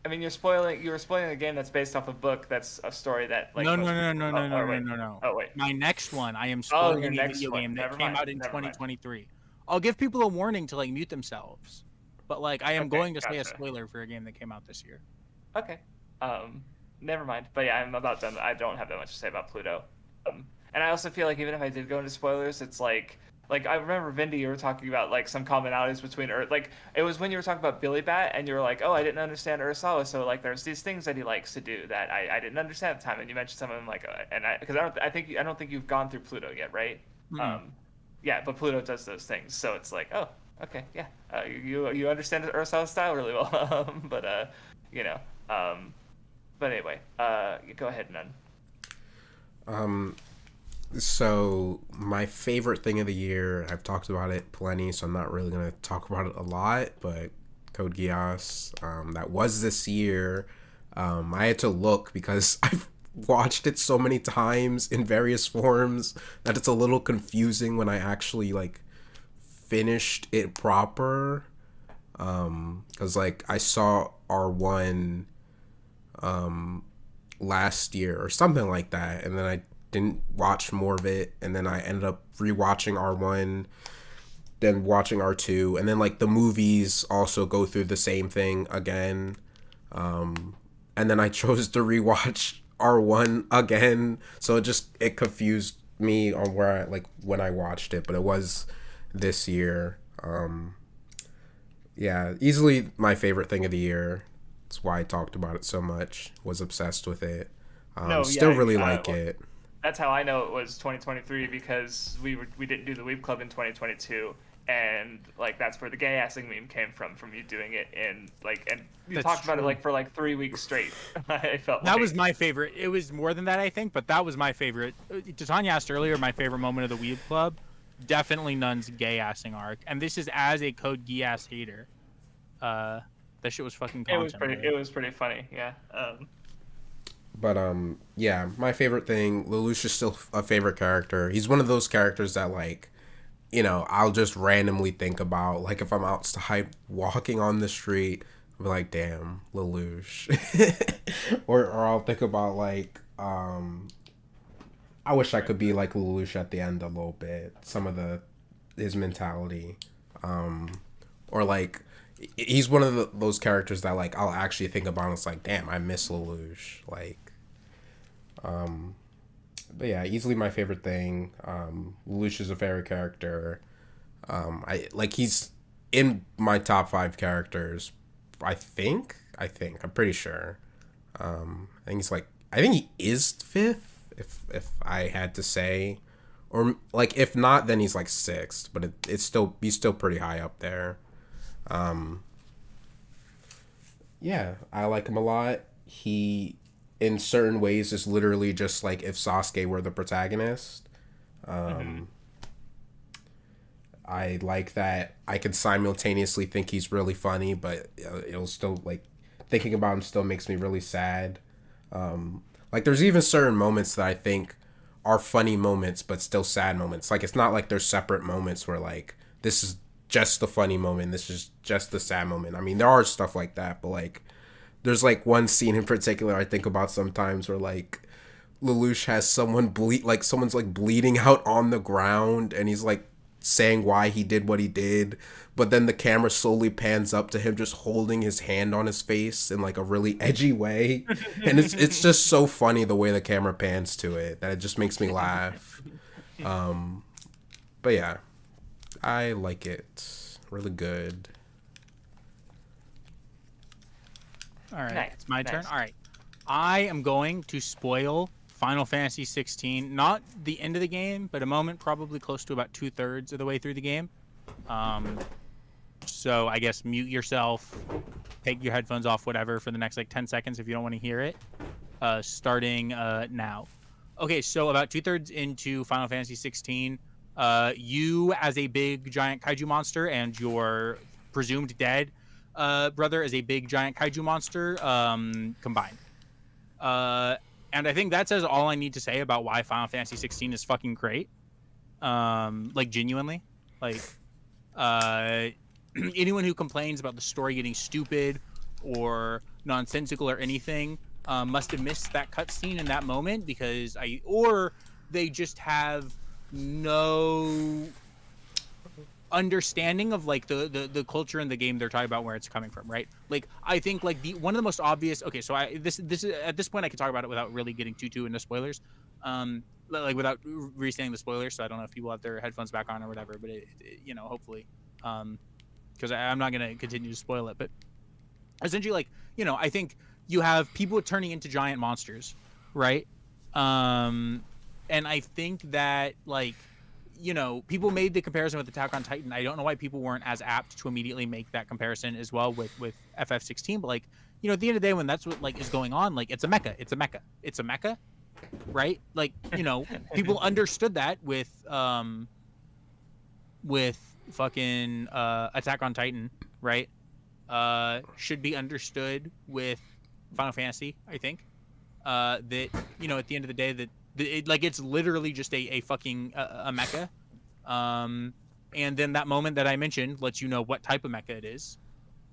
You were spoiling a game that's based off a book that's a story that like. No. Oh wait. My next one, I am spoiling a video game that came out in 2023. I'll give people a warning to like mute themselves, but like I am going to say a spoiler for a game that came out this year. Okay. Never mind. But yeah, I'm about done. I don't have that much to say about Pluto. And I also feel like even if I did go into spoilers, it's like I remember Vindy, you were talking about like some commonalities between Earth. Like it was when you were talking about Billy Bat, and you were like, "Oh, I didn't understand Urasawa." So like, there's these things that he likes to do that I didn't understand at the time, and you mentioned some of them, like, because I don't think you've gone through Pluto yet, right? Mm-hmm. Yeah, but Pluto does those things, so it's like, oh, okay, yeah, you understand Urasawa's style really well, but but anyway, go ahead, Nun. So my favorite thing of the year, I've talked about it plenty, so I'm not really going to talk about it a lot, but Code Geass, that was this year. I had to look because I've watched it so many times in various forms that it's a little confusing when I actually like finished it proper. Because like I saw R1 last year or something like that, and then I didn't watch more of it, and then I ended up rewatching R1, then watching R2, and then like the movies also go through the same thing again, and then I chose to rewatch R1 again, so it confused me on where I like when I watched it, but it was this year. Yeah, easily my favorite thing of the year. That's why I talked about it so much. Was obsessed with it. Still really like it. That's how I know it was 2023 because we didn't do the Weeb Club in 2022, and like that's where the gay assing meme came from you doing it in like, and you talked about it like for like 3 weeks straight. I felt that was my favorite. It was more than that, I think, but that was my favorite. Tanya asked earlier, my favorite moment of the Weeb Club, definitely Nun's gay assing arc, and this is as a Code Geass hater. That shit was fucking content. It was pretty funny, yeah. But yeah, my favorite thing, Lelouch is still a favorite character. He's one of those characters that like, I'll just randomly think about, like if I'm outside walking on the street, I'll be like, damn, Lelouch. or I'll think about like, I wish I could be like Lelouch at the end a little bit. Some of his mentality, or like. He's one of those characters that like I'll actually think about and it's like, damn, I miss Lelouch. Like, but yeah, easily my favorite thing. Lelouch is a favorite character. He's in my top 5 characters. I think I'm pretty sure. I think he is 5th if I had to say, or like if not, then he's like 6th. But he's still pretty high up there. Um, yeah, I like him a lot. He, in certain ways, is literally just like if Sasuke were the protagonist. I like that I can simultaneously think he's really funny, but it'll still, like, thinking about him still makes me really sad. Like, there's even certain moments that I think are funny moments, but still sad moments. Like, it's not like there's separate moments where, like, this is just the funny moment, this is just the sad moment. I mean, there are stuff like that, but, like, there's, like, one scene in particular I think about sometimes where, like, Lelouch has someone like, someone's, like, bleeding out on the ground, and he's, like, saying why he did what he did, but then the camera slowly pans up to him just holding his hand on his face in like a really edgy way, and it's just so funny the way the camera pans to it that it just makes me laugh. But yeah, I like it. Really good. All right, Nice, it's my turn. nice. All right, I am going to spoil Final Fantasy 16, not the end of the game, but a moment probably close to about 2/3 of the way through the game. So I guess mute yourself, take your headphones off, whatever, for the next like 10 seconds if you don't want to hear it. Starting now. Okay, so about 2/3 into Final Fantasy 16, you as a big giant kaiju monster and your presumed dead brother as a big giant kaiju monster combined. And I think that says all I need to say about why Final Fantasy 16 is fucking great. Like, genuinely. Like, anyone who complains about the story getting stupid or nonsensical or anything must have missed that cutscene in that moment, because or they just have no understanding of like the culture in the game they're talking about, where it's coming from, right? Like, I think like one of the most obvious, okay, so this is at this point I can talk about it without really getting too into spoilers, like without restating the spoilers, so I don't know if people have their headphones back on or whatever, but it you know, hopefully, because I'm not going to continue to spoil it, but essentially, like, you know, I think you have people turning into giant monsters, right? And I think that, like, you know, people made the comparison with Attack on Titan. I don't know why people weren't as apt to immediately make that comparison as well with FF16. But, like, you know, at the end of the day, when that's what like is going on, like, it's a mecha, right? Like, you know, people understood that with fucking Attack on Titan, right? Should be understood with Final Fantasy, I think. That, you know, at the end of the day, that it's literally just a fucking a mecha, and then that moment that I mentioned lets you know what type of mecha it is,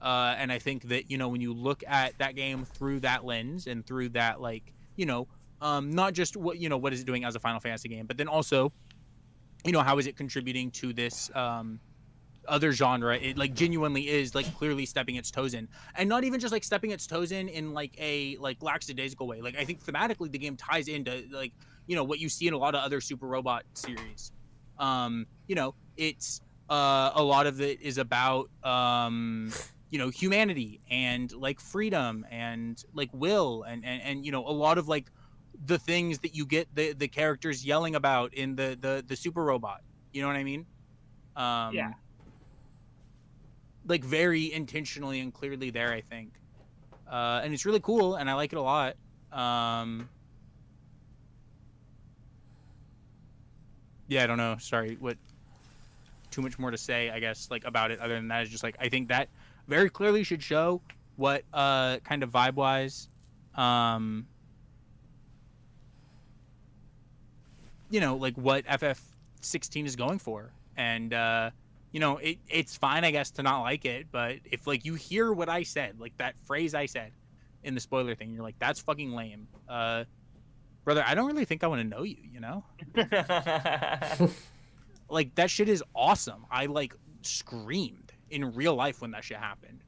and I think that, you know, when you look at that game through that lens and through that, like, you know, not just what, you know, what is it doing as a Final Fantasy game, but then also, you know, how is it contributing to this other genre? It like genuinely is like clearly stepping its toes in, and not even just like stepping its toes in like a like lackadaisical way. Like, I think thematically the game ties into, like, you know, what you see in a lot of other Super Robot series. You know, it's a lot of it is about you know, humanity and like freedom and like will and you know, a lot of like the things that you get the characters yelling about in the Super Robot. You know what I mean? Yeah. Like, very intentionally and clearly there, I think. And it's really cool, and I like it a lot. Yeah, I don't know. Sorry, what? Too much more to say, I guess, like, about it. Other than that, is just like, I think that very clearly should show what kind of vibe-wise, you know, like what FF16 is going for, and you know, it's fine, I guess, to not like it, but if like you hear what I said, like that phrase I said in the spoiler thing, you're like, that's fucking lame, brother. I don't really think I want to know you, you know. Like, that shit is awesome. I like screamed in real life when that shit happened.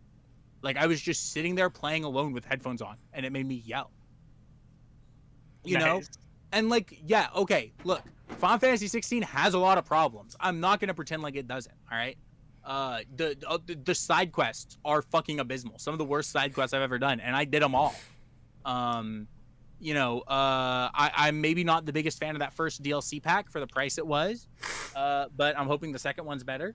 Like, I was just sitting there playing alone with headphones on, and it made me yell. You know? And like, yeah, okay, look, Final Fantasy 16 has a lot of problems. I'm not gonna pretend like it doesn't. All right, the side quests are fucking abysmal. Some of the worst side quests I've ever done, and I did them all. You know, I'm maybe not the biggest fan of that first DLC pack for the price it was, but I'm hoping the second one's better.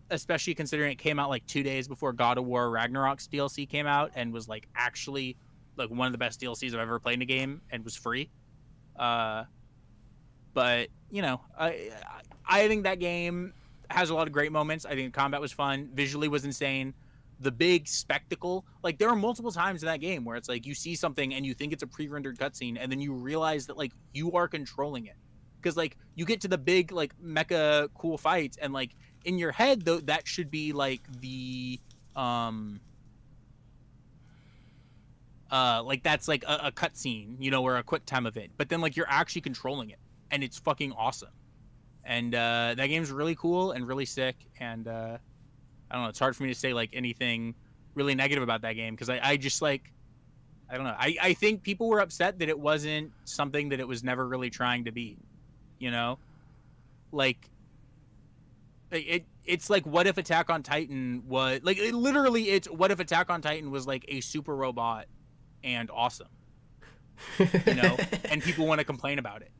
especially considering it came out like 2 days before God of War Ragnarok's DLC came out and was like actually like one of the best DLCs I've ever played in a game and was free. But you know, I think that game has a lot of great moments. I think the combat was fun, visually was insane. The big spectacle, like there are multiple times in that game where it's like you see something and you think it's a pre-rendered cutscene, and then you realize that like you are controlling it, because like you get to the big like mecha cool fights, and like in your head though that should be like the like that's like a cutscene, you know, or a quick time event, but then like you're actually controlling it, and it's fucking awesome. And that game's really cool and really sick, and I don't know, it's hard for me to say like anything really negative about that game, because I just like, I don't know, I think people were upset that it wasn't something that it was never really trying to be, you know, like it's like, what if Attack on Titan was like, it's what if Attack on Titan was like a super robot and awesome, you know, and people want to complain about it.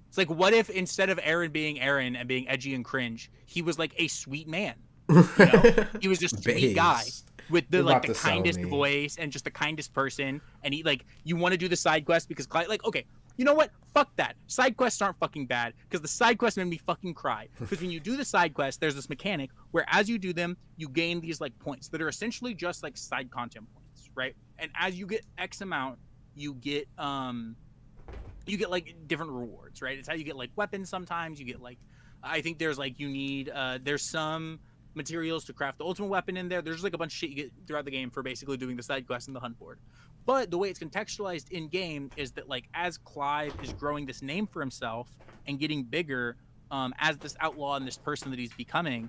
It's like, what if instead of Eren being Eren and being edgy and cringe, he was like a sweet man? You know, he was just a sweet guy with the like the kindest voice and just the kindest person. And he like, you want to do the side quest because like, okay, you know what? Fuck that. Side quests aren't fucking bad, because the side quests made me fucking cry. Because when you do the side quest, there's this mechanic where as you do them, you gain these like points that are essentially just like side content points, right? And as you get X amount, you get like different rewards, right? It's how you get like weapons. Sometimes you get like, I think there's like, you need there's some materials to craft the ultimate weapon in there. There's like a bunch of shit you get throughout the game for basically doing the side quest and the hunt board. But the way it's contextualized in game is that like as Clive is growing this name for himself and getting bigger as this outlaw and this person that he's becoming,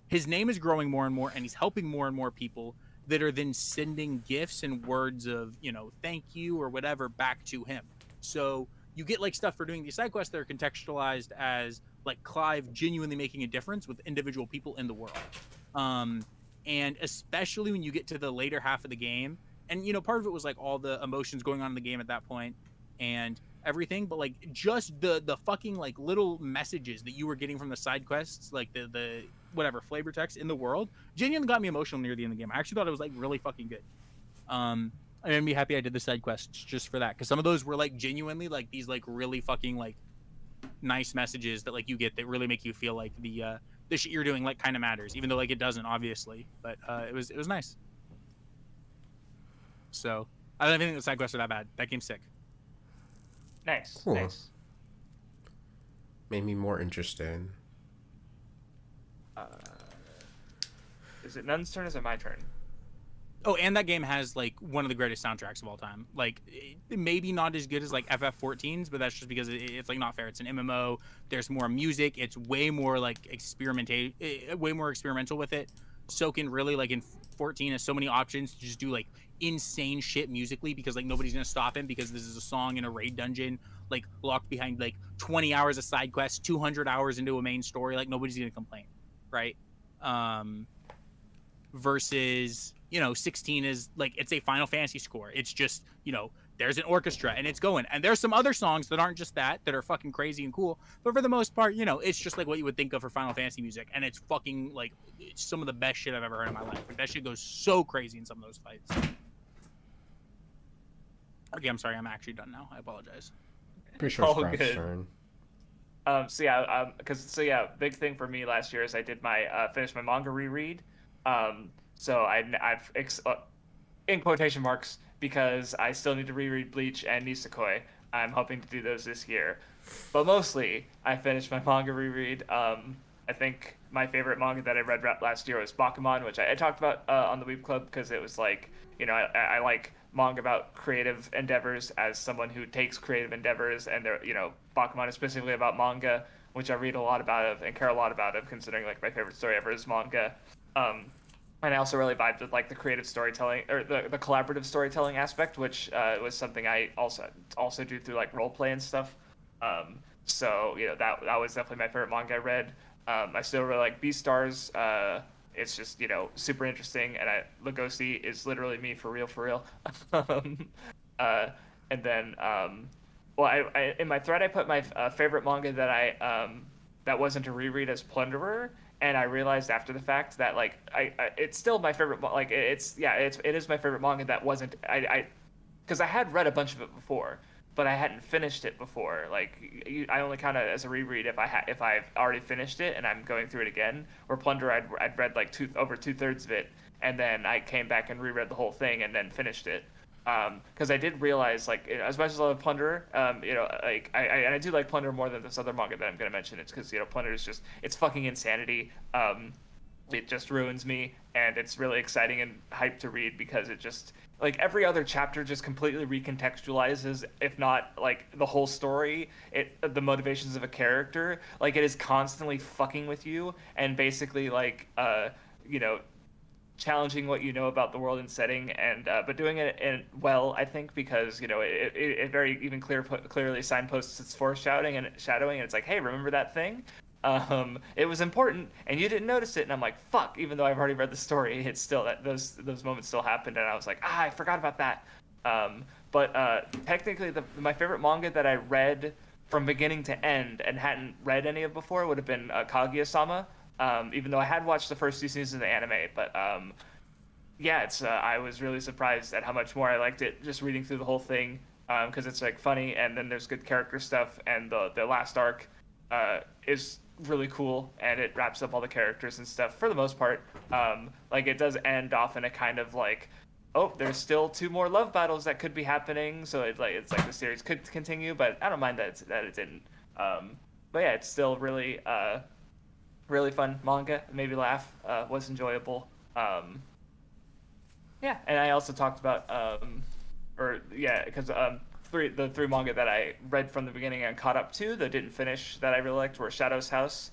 his name is growing more and more, and he's helping more and more people that are then sending gifts and words of, you know, thank you or whatever back to him. So you get like stuff for doing these side quests that are contextualized as like Clive genuinely making a difference with individual people in the world. And especially when you get to the later half of the game, and you know, part of it was like all the emotions going on in the game at that point and everything, but like just the fucking like little messages that you were getting from the side quests, like the whatever flavor text in the world, genuinely got me emotional near the end of the game. I actually thought it was like really fucking good. I'm gonna be happy I did the side quests just for that, because some of those were like genuinely like these like really fucking like nice messages that like you get that really make you feel like the shit you're doing like kind of matters, even though like it doesn't, obviously, but it was nice. So I don't think the side quests are that bad. That game's sick. Nice. Cool. Nice. Made me more interested. Is it Nun's turn or is it my turn? Oh, and that game has like one of the greatest soundtracks of all time. Like, maybe not as good as like FF14's, but that's just because it's like not fair. It's an MMO. There's more music. It's way more like way more experimental with it. Soken really, like in 14, has so many options to just do like insane shit musically, because like nobody's gonna stop him, because this is a song in a raid dungeon, like locked behind like 20 hours of side quests, 200 hours into a main story. Like nobody's gonna complain, right? Versus, you know, 16 is like, it's a Final Fantasy score. It's just, you know, there's an orchestra and it's going, and there's some other songs that aren't just that are fucking crazy and cool, but for the most part, you know, it's just like what you would think of for Final Fantasy music, and it's fucking like, it's some of the best shit I've ever heard in my life. Like, that shit goes so crazy in some of those fights. Okay, I'm sorry, I'm actually done now. I apologize. Pretty sure it's Brad's turn. Big thing for me last year is I did my finished my manga reread. So I've in quotation marks, because I still need to reread Bleach and Nisekoi. I'm hoping to do those this year, but mostly I finished my manga reread. I think my favorite manga that I read last year was Bakuman, which I talked about on the Weeb Club, because it was like, you know, I like manga about creative endeavors as someone who takes creative endeavors, and they're, you know, Bakuman is specifically about manga, which I read a lot about and care a lot about, considering like my favorite story ever is manga. And I also really vibed with like the creative storytelling, or the collaborative storytelling aspect, which was something I also do through like role play and stuff. So you know, that was definitely my favorite manga I read. I still really like Beastars. It's just, you know, super interesting, and Lugosi is literally me for real. And then I in my thread I put my favorite manga that that wasn't a reread as Plunderer, and I realized after the fact that like it's still my favorite. Like it is my favorite manga that wasn't because I had read a bunch of it before, but I hadn't finished it before. Like I only count it as a reread if I've already finished it and I'm going through it again. Or Plunder, I'd read like over 2/3 of it, and then I came back and reread the whole thing and then finished it. Because I did realize, like, as much as I love Plunder, like I do like Plunder more than this other manga that I'm gonna mention. It's because Plunder is just it's fucking insanity. It just ruins me, and it's really exciting and hyped to read because it just like every other chapter just completely recontextualizes, if not like the whole story, the motivations of a character. Like it is constantly fucking with you and basically like challenging what you know about the world and setting, and but doing it well, I think, because it very even clearly signposts its foreshadowing and it's like, hey, remember that thing? It was important and you didn't notice it, and I'm like, fuck, even though I've already read the story, it's still that those moments still happened, and I was like, I forgot about that. But technically my favorite manga that I read from beginning to end and hadn't read any of before would have been Kaguya-sama. Even though I had watched the first 2 seasons of the anime, but yeah, it's I was really surprised at how much more I liked it just reading through the whole thing, because it's like funny, and then there's good character stuff, and the last arc is really cool, and it wraps up all the characters and stuff for the most part. Like it does end off in a kind of like, oh, there's still 2 more love battles that could be happening, so it's like the series could continue, but I don't mind that it didn't. But yeah, it's still really really fun manga. Made me laugh. Was enjoyable. Yeah, and I also talked about because the 3 manga that I read from the beginning and caught up to that didn't finish that I really liked were Shadow's House,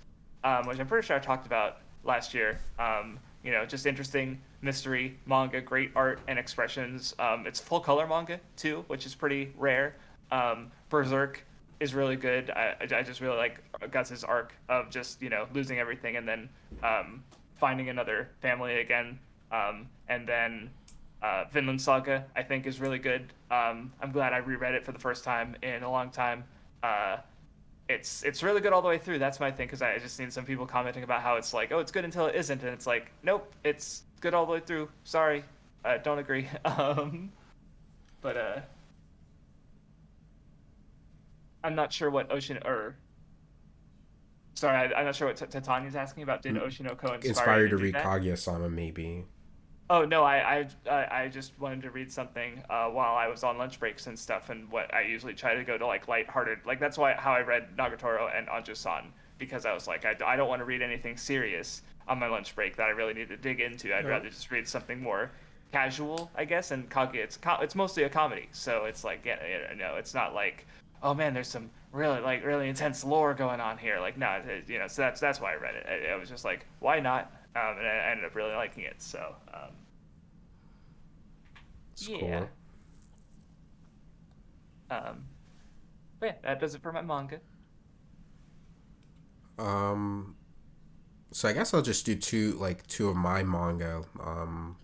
which I'm pretty sure I talked about last year. Just interesting mystery manga, great art and expressions. It's full color manga too, which is pretty rare. Berserk is really good. I just really like Guts' arc of just losing everything and then finding another family again. And then Vinland Saga I think is really good. I'm glad I reread it for the first time in a long time. It's really good all the way through. That's my thing, because I just seen some people commenting about how it's like, oh, it's good until it isn't, and it's like, nope, it's good all the way through. Sorry, don't agree. But I'm not sure what I'm not sure what Tatania's asking about. Did Oshinoko inspire you to read do that? Kaguya-sama, maybe? Oh no, I just wanted to read something while I was on lunch breaks and stuff, and what I usually try to go to like lighthearted, like that's how I read Nagatoro and Anjo-san, because I was like, I don't want to read anything serious on my lunch break that I really need to dig into. I'd rather just read something more casual, I guess. And Kaguya, it's mostly a comedy, so it's like it's not like, oh man, there's some really intense lore going on here. Like, no, so that's why I read it. I was just like, why not? And I ended up really liking it. So, yeah. Cool. But yeah, that does it for my manga. So I guess I'll just do two of my manga.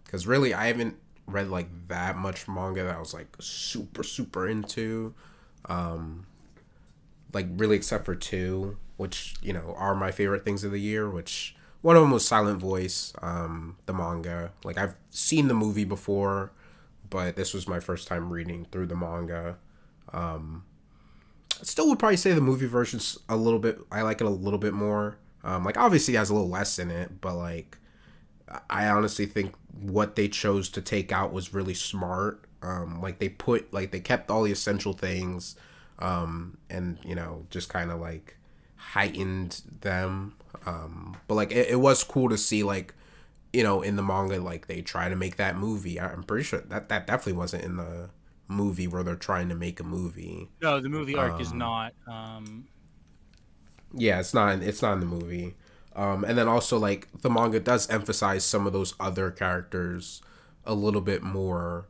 Because really I haven't read like that much manga that I was like super into. Like really except for 2, which are my favorite things of the year, which one of them was Silent Voice, the manga. Like I've seen the movie before, but this was my first time reading through the manga. I still would probably say the movie version's I like it a little bit more. Like obviously it has a little less in it, but like I honestly think what they chose to take out was really smart. Like they kept all the essential things, and just kind of like heightened them. But like it was cool to see, like in the manga, like they try to make that movie. I'm pretty sure that definitely wasn't in the movie where they're trying to make a movie. No, the movie arc is not. Yeah, it's not in the movie. And then also like the manga does emphasize some of those other characters a little bit more.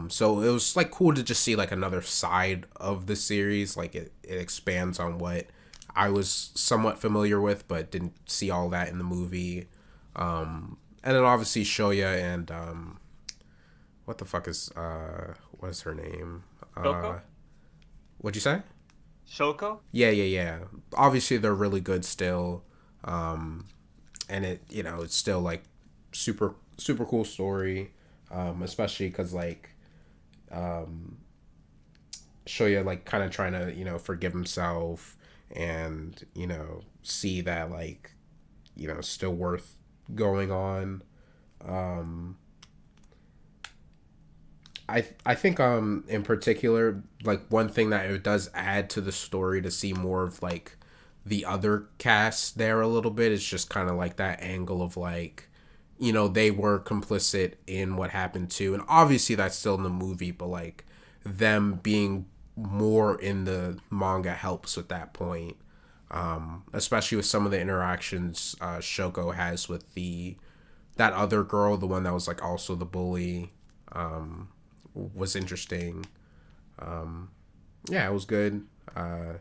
So it was like cool to just see like another side of the series. Like it expands on what I was somewhat familiar with, but didn't see all that in the movie. And then obviously Shoya and what the fuck is what's her name? Shoko? What'd you say? Shoko? Yeah. Obviously they're really good still. and it, it's still like super super cool story, especially because like Shoya like kind of trying to forgive himself, and see that like still worth going on. um I think in particular, like one thing that it does add to the story to see more of like the other cast there a little bit is just kind of like that angle of like they were complicit in what happened too, and obviously that's still in the movie, but like them being more in the manga helps with that point, especially with some of the interactions Shoko has with that other girl, the one that was like also the bully. Was interesting. Yeah, it was good. And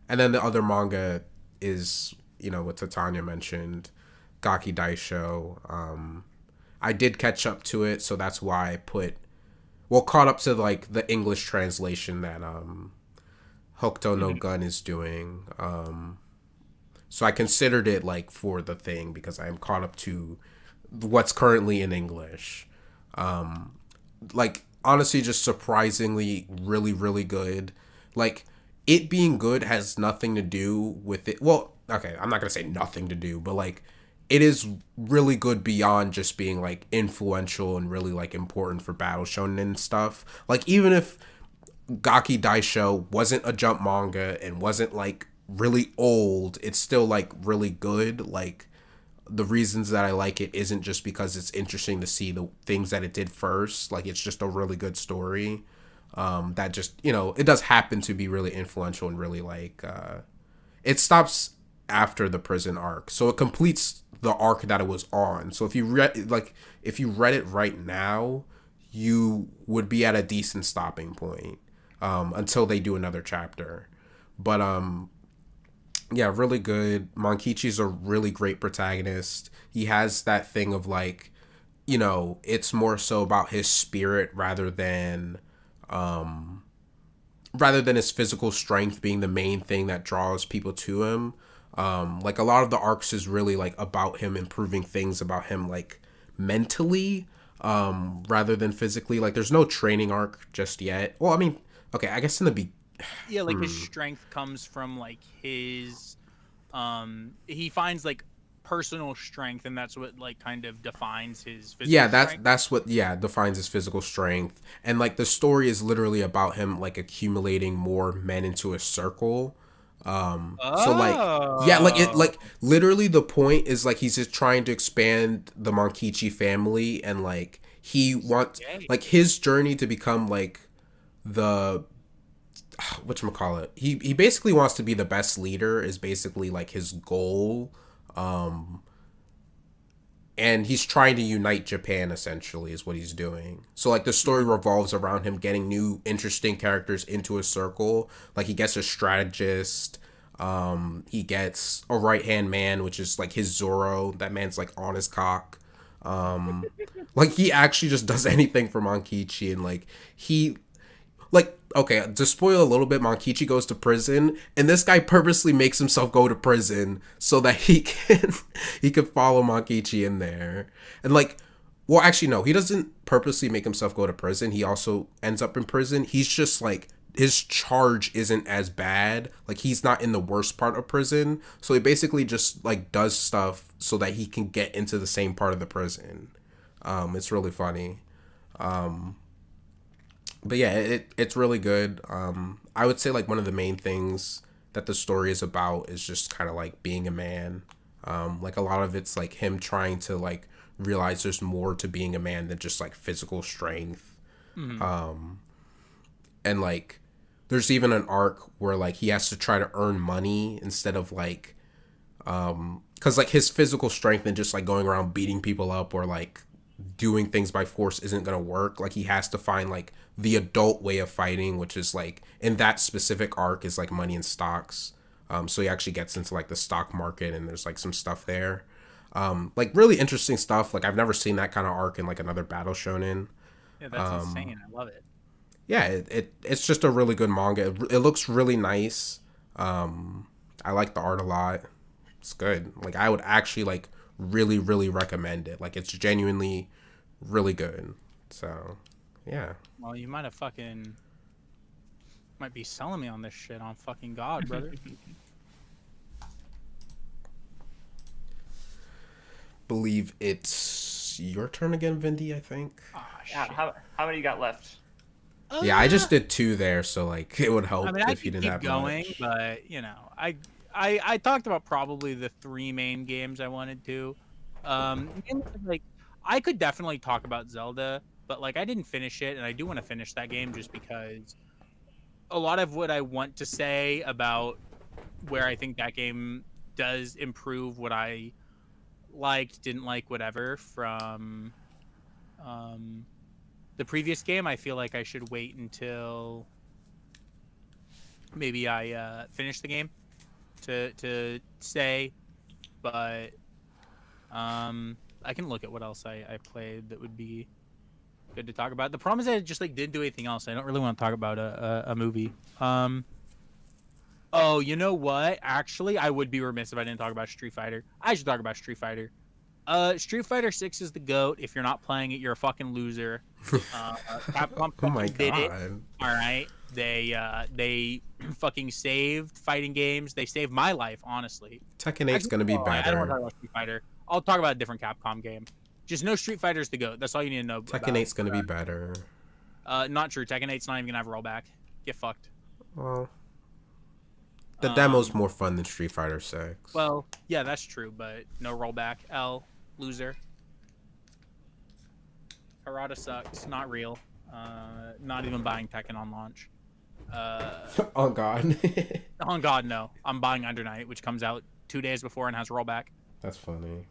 then the other manga is, what Titania mentioned, Gaki Daisho. I did catch up to it, so that's why I caught up to like the English translation that Hokuto no Gun is doing. So I considered it like for the thing because I am caught up to what's currently in English. Like honestly just surprisingly really really good. Like it being good has nothing to do with it. Well, okay, I'm not gonna say nothing to do, but like it is really good beyond just being like influential and really like important for Battle Shonen and stuff. Like even if Gaki Daisho wasn't a Jump manga and wasn't like really old, it's still like really good. Like the reasons that I like it isn't just because it's interesting to see the things that it did first. Like it's just a really good story. That just it does happen to be really influential and really like it stops after the prison arc, so it completes the arc that it was on. So if you read it right now, you would be at a decent stopping point until they do another chapter. But yeah, really good. Monkichi's a really great protagonist. He has that thing of like, it's more so about his spirit rather than his physical strength being the main thing that draws people to him. Like a lot of the arcs is really like about him improving things about him like mentally, rather than physically. Like there's no training arc just yet. Well, I mean, okay, I guess in the yeah, like his strength comes from like his he finds like personal strength, and that's what like kind of defines his physical strength. That's what defines his physical strength. And like the story is literally about him like accumulating more men into a circle. So like like literally the point is like he's just trying to expand the Monkichi family, and like he wants like his journey to become like the whatchamacallit, he basically wants to be the best leader is basically like his goal. And he's trying to unite Japan essentially is what he's doing. So like the story revolves around him getting new interesting characters into a circle. Like he gets a strategist, he gets a right hand man, which is like his Zoro. That man's like on his cock. Like he actually just does anything for Monkichi, and like he like, okay, to spoil a little bit, Monkichi goes to prison, and this guy purposely makes himself go to prison so that he can follow Monkichi in there. And like, well, actually, no, he doesn't purposely make himself go to prison. He also ends up in prison. He's just like, his charge isn't as bad. Like, he's not in the worst part of prison. So he basically just like does stuff so that he can get into the same part of the prison. It's really funny. But yeah, it's really good. I would say like one of the main things that the story is about is just kind of like being a man. Like a lot of it's like him trying to like realize there's more to being a man than just like physical strength. Mm-hmm. And like there's even an arc where like he has to try to earn money instead of like because like his physical strength and just like going around beating people up or like doing things by force isn't gonna work. Like he has to find like the adult way of fighting, which is like in that specific arc is like money and stocks. So he actually gets into like the stock market, and there's like some stuff there, like really interesting stuff. Like I've never seen that kind of arc in like another battle shonen. Yeah, that's insane. I love it. Yeah, it's just a really good manga. It looks really nice. I like the art a lot. it's good. Like I would actually like really recommend it. Like it's genuinely really good. So yeah. Well, you might be selling me on this shit on fucking God, brother. Believe it's your turn again, Vindy, I think. Oh, Yeah, shit. how many you got left? Yeah, I just did 2 there, so like it would help I mean, I if you could didn't have keep going, much. but you know, I talked about probably the 3 main games I wanted to. Like I could definitely talk about Zelda, but like I didn't finish it, and I do want to finish that game just because a lot of what I want to say about where I think that game does improve what I liked, didn't like, whatever from the previous game. I feel like I should wait until maybe I finish the game to say, but I can look at what else I played that would be good to talk about. The problem is I just like didn't do anything else. I don't really want to talk about a movie. Oh, you know what? Actually, I would be remiss if I didn't talk about Street Fighter. I should talk about Street Fighter. Street Fighter 6 is the GOAT. If you're not playing it, you're a fucking loser. Capcom Oh my fucking did it. god. All right. They fucking saved fighting games. They saved my life, honestly. Tekken 8's gonna be I don't want to talk better. about Street Fighter. I'll talk about a different Capcom game. Just know Street Fighter's the GOAT. That's all you need to know. Tekken 8's gonna be better. Not true. Tekken 8's not even gonna have a rollback. Get fucked. Well, the demo's more fun than Street Fighter 6. Well, yeah, that's true, but no rollback. L, loser. Harada sucks. Not real. Not even buying Tekken on launch. Oh god. On God, no. I'm buying Under Night, which comes out 2 days before and has rollback. That's funny.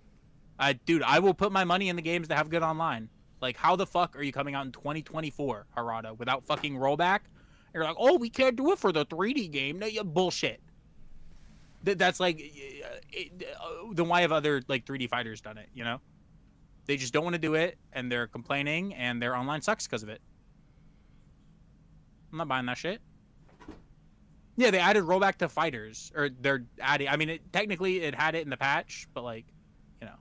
Dude, I will put my money in the games that have good online. Like, how the fuck are you coming out in 2024, Harada, without fucking rollback? And you're like, oh, we can't do it for the 3D game. No, you bullshit. That's like, then why have other like 3D fighters done it? You know, they just don't want to do it, and they're complaining, and their online sucks because of it. I'm not buying that shit. Yeah, they added rollback to fighters, or they're adding. I mean, technically it had it in the patch, but like, you know,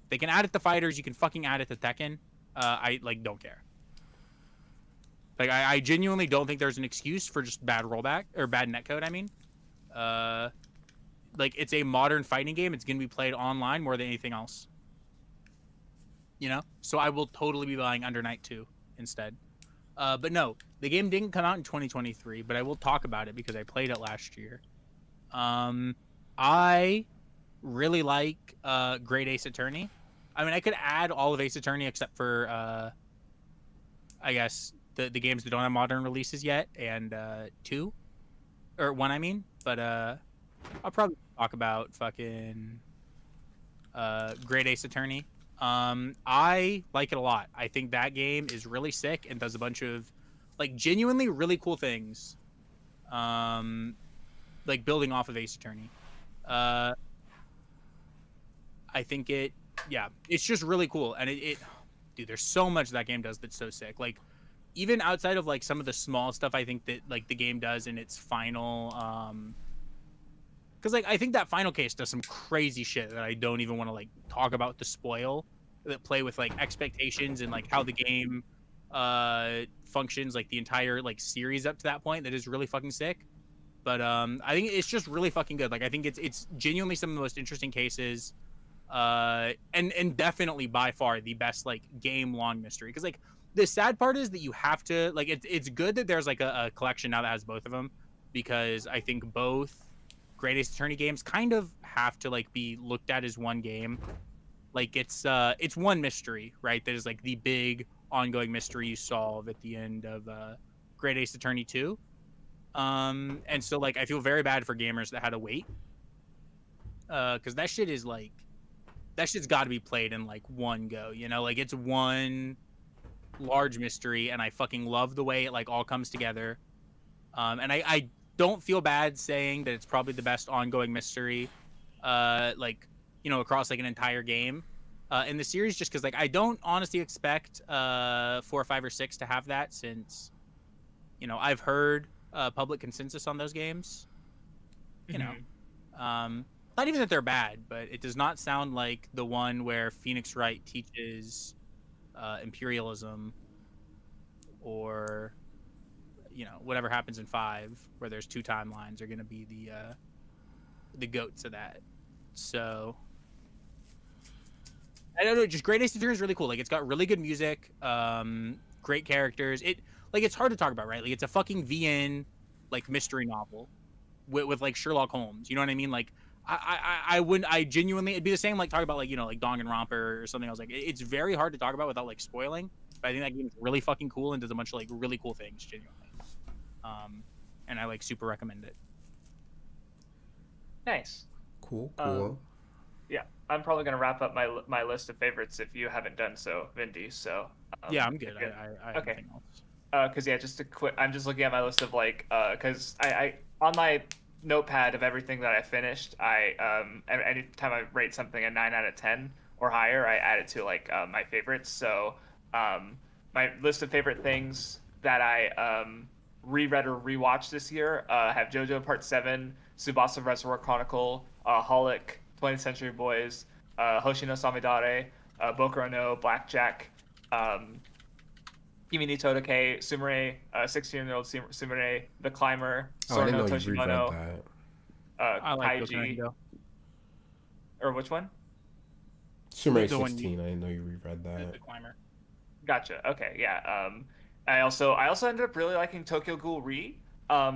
they can add it to fighters. You can fucking add it to Tekken. I like don't care. Like, I genuinely don't think there's an excuse for just bad rollback or bad netcode. I mean, like, it's a modern fighting game. It's gonna be played online more than anything else. You know, so I will totally be buying Under Night 2 instead. But no, the game didn't come out in 2023, but I will talk about it because I played it last year. I really like Great Ace Attorney. I mean, I could add all of Ace Attorney except for, I guess, the games that don't have modern releases yet, and 2. Or 1, I mean. But I'll probably talk about fucking Great Ace Attorney. I like it a lot. I think that game is really sick and does a bunch of like genuinely really cool things. Like building off of Ace Attorney. I think it's just really cool. And it dude, there's so much that game does that's so sick. Like, even outside of like some of the small stuff I think that like the game does in its final because like I think that final case does some crazy shit that I don't even want to like talk about to spoil, that play with like expectations and like how the game functions, like the entire like series up to that point, that is really fucking sick. But I think it's just really fucking good. Like, I think it's genuinely some of the most interesting cases, and definitely by far the best like game long mystery. Because like the sad part is that you have to like it's good that there's like a collection now that has both of them, because I think both Great Ace Attorney games kind of have to like be looked at as one game. Like, it's one mystery, right? That is like the big ongoing mystery you solve at the end of Great Ace Attorney 2. And so like I feel very bad for gamers that had to wait, because that shit's got to be played in like one go, you know? Like, it's one large mystery, and I fucking love the way it like all comes together. And I don't feel bad saying that it's probably the best ongoing mystery, like, you know, across like an entire game in the series, just because like I don't honestly expect 4, 5, or 6 to have that, since, you know, I've heard public consensus on those games, you know. not even that they're bad, but it does not sound like the one where Phoenix Wright teaches imperialism, or whatever happens in 5, where there's 2 timelines, are going to be the goats of that. So I don't know, just Great Ace Attorney is really cool. Like, it's got really good music, great characters. It's hard to talk about, right? Like, it's a fucking VN like mystery novel with like Sherlock Holmes. You know what I mean? Like, I genuinely, it'd be the same like talking about like like Danganronpa or something else. Like, it's very hard to talk about without like spoiling. But I think that game is really fucking cool and does a bunch of like really cool things, genuinely. And I like super recommend it. Nice. Cool. Yeah, I'm probably gonna wrap up my list of favorites if you haven't done so, Vindy. So yeah, I'm good. I have nothing else. Because just to quit, I'm just looking at my list of like, because I on my notepad of everything that I finished, anytime I rate something a 9 out of 10 or higher, I add it to like my favorites. So my list of favorite things that I reread or rewatched this year have JoJo Part 7, Tsubasa Reservoir Chronicle, Holic, 20th Century Boys, Hoshino Samidare, Boku no Blackjack, Kimi ni Todoke, Sumire, 16-year-old Sumire, The Climber, I didn't Sorno know you reread Toshimono, I like Kaiji. Or which one? Sumer The one 16. I didn't know you reread that. The Climber. Gotcha. Okay, yeah. I also ended up really liking Tokyo Ghoul Re,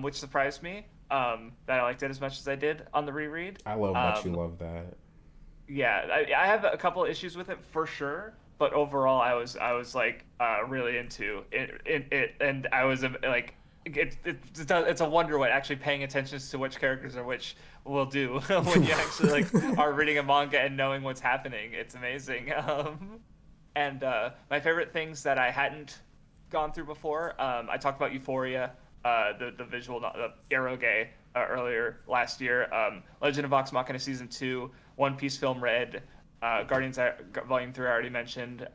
which surprised me. That I liked it as much as I did on the reread. I love that you love that. Yeah, I have a couple issues with it for sure, but overall I was like really into it, and I was like it's a wonder what actually paying attention to which characters or which will do when you actually like are reading a manga and knowing what's happening. It's amazing. And my favorite things that I hadn't gone through before, I talked about Euphoria, the visual eroge earlier last year, Legend of Vox Machina Season 2, One Piece Film Red, Guardians Volume 3 I already mentioned,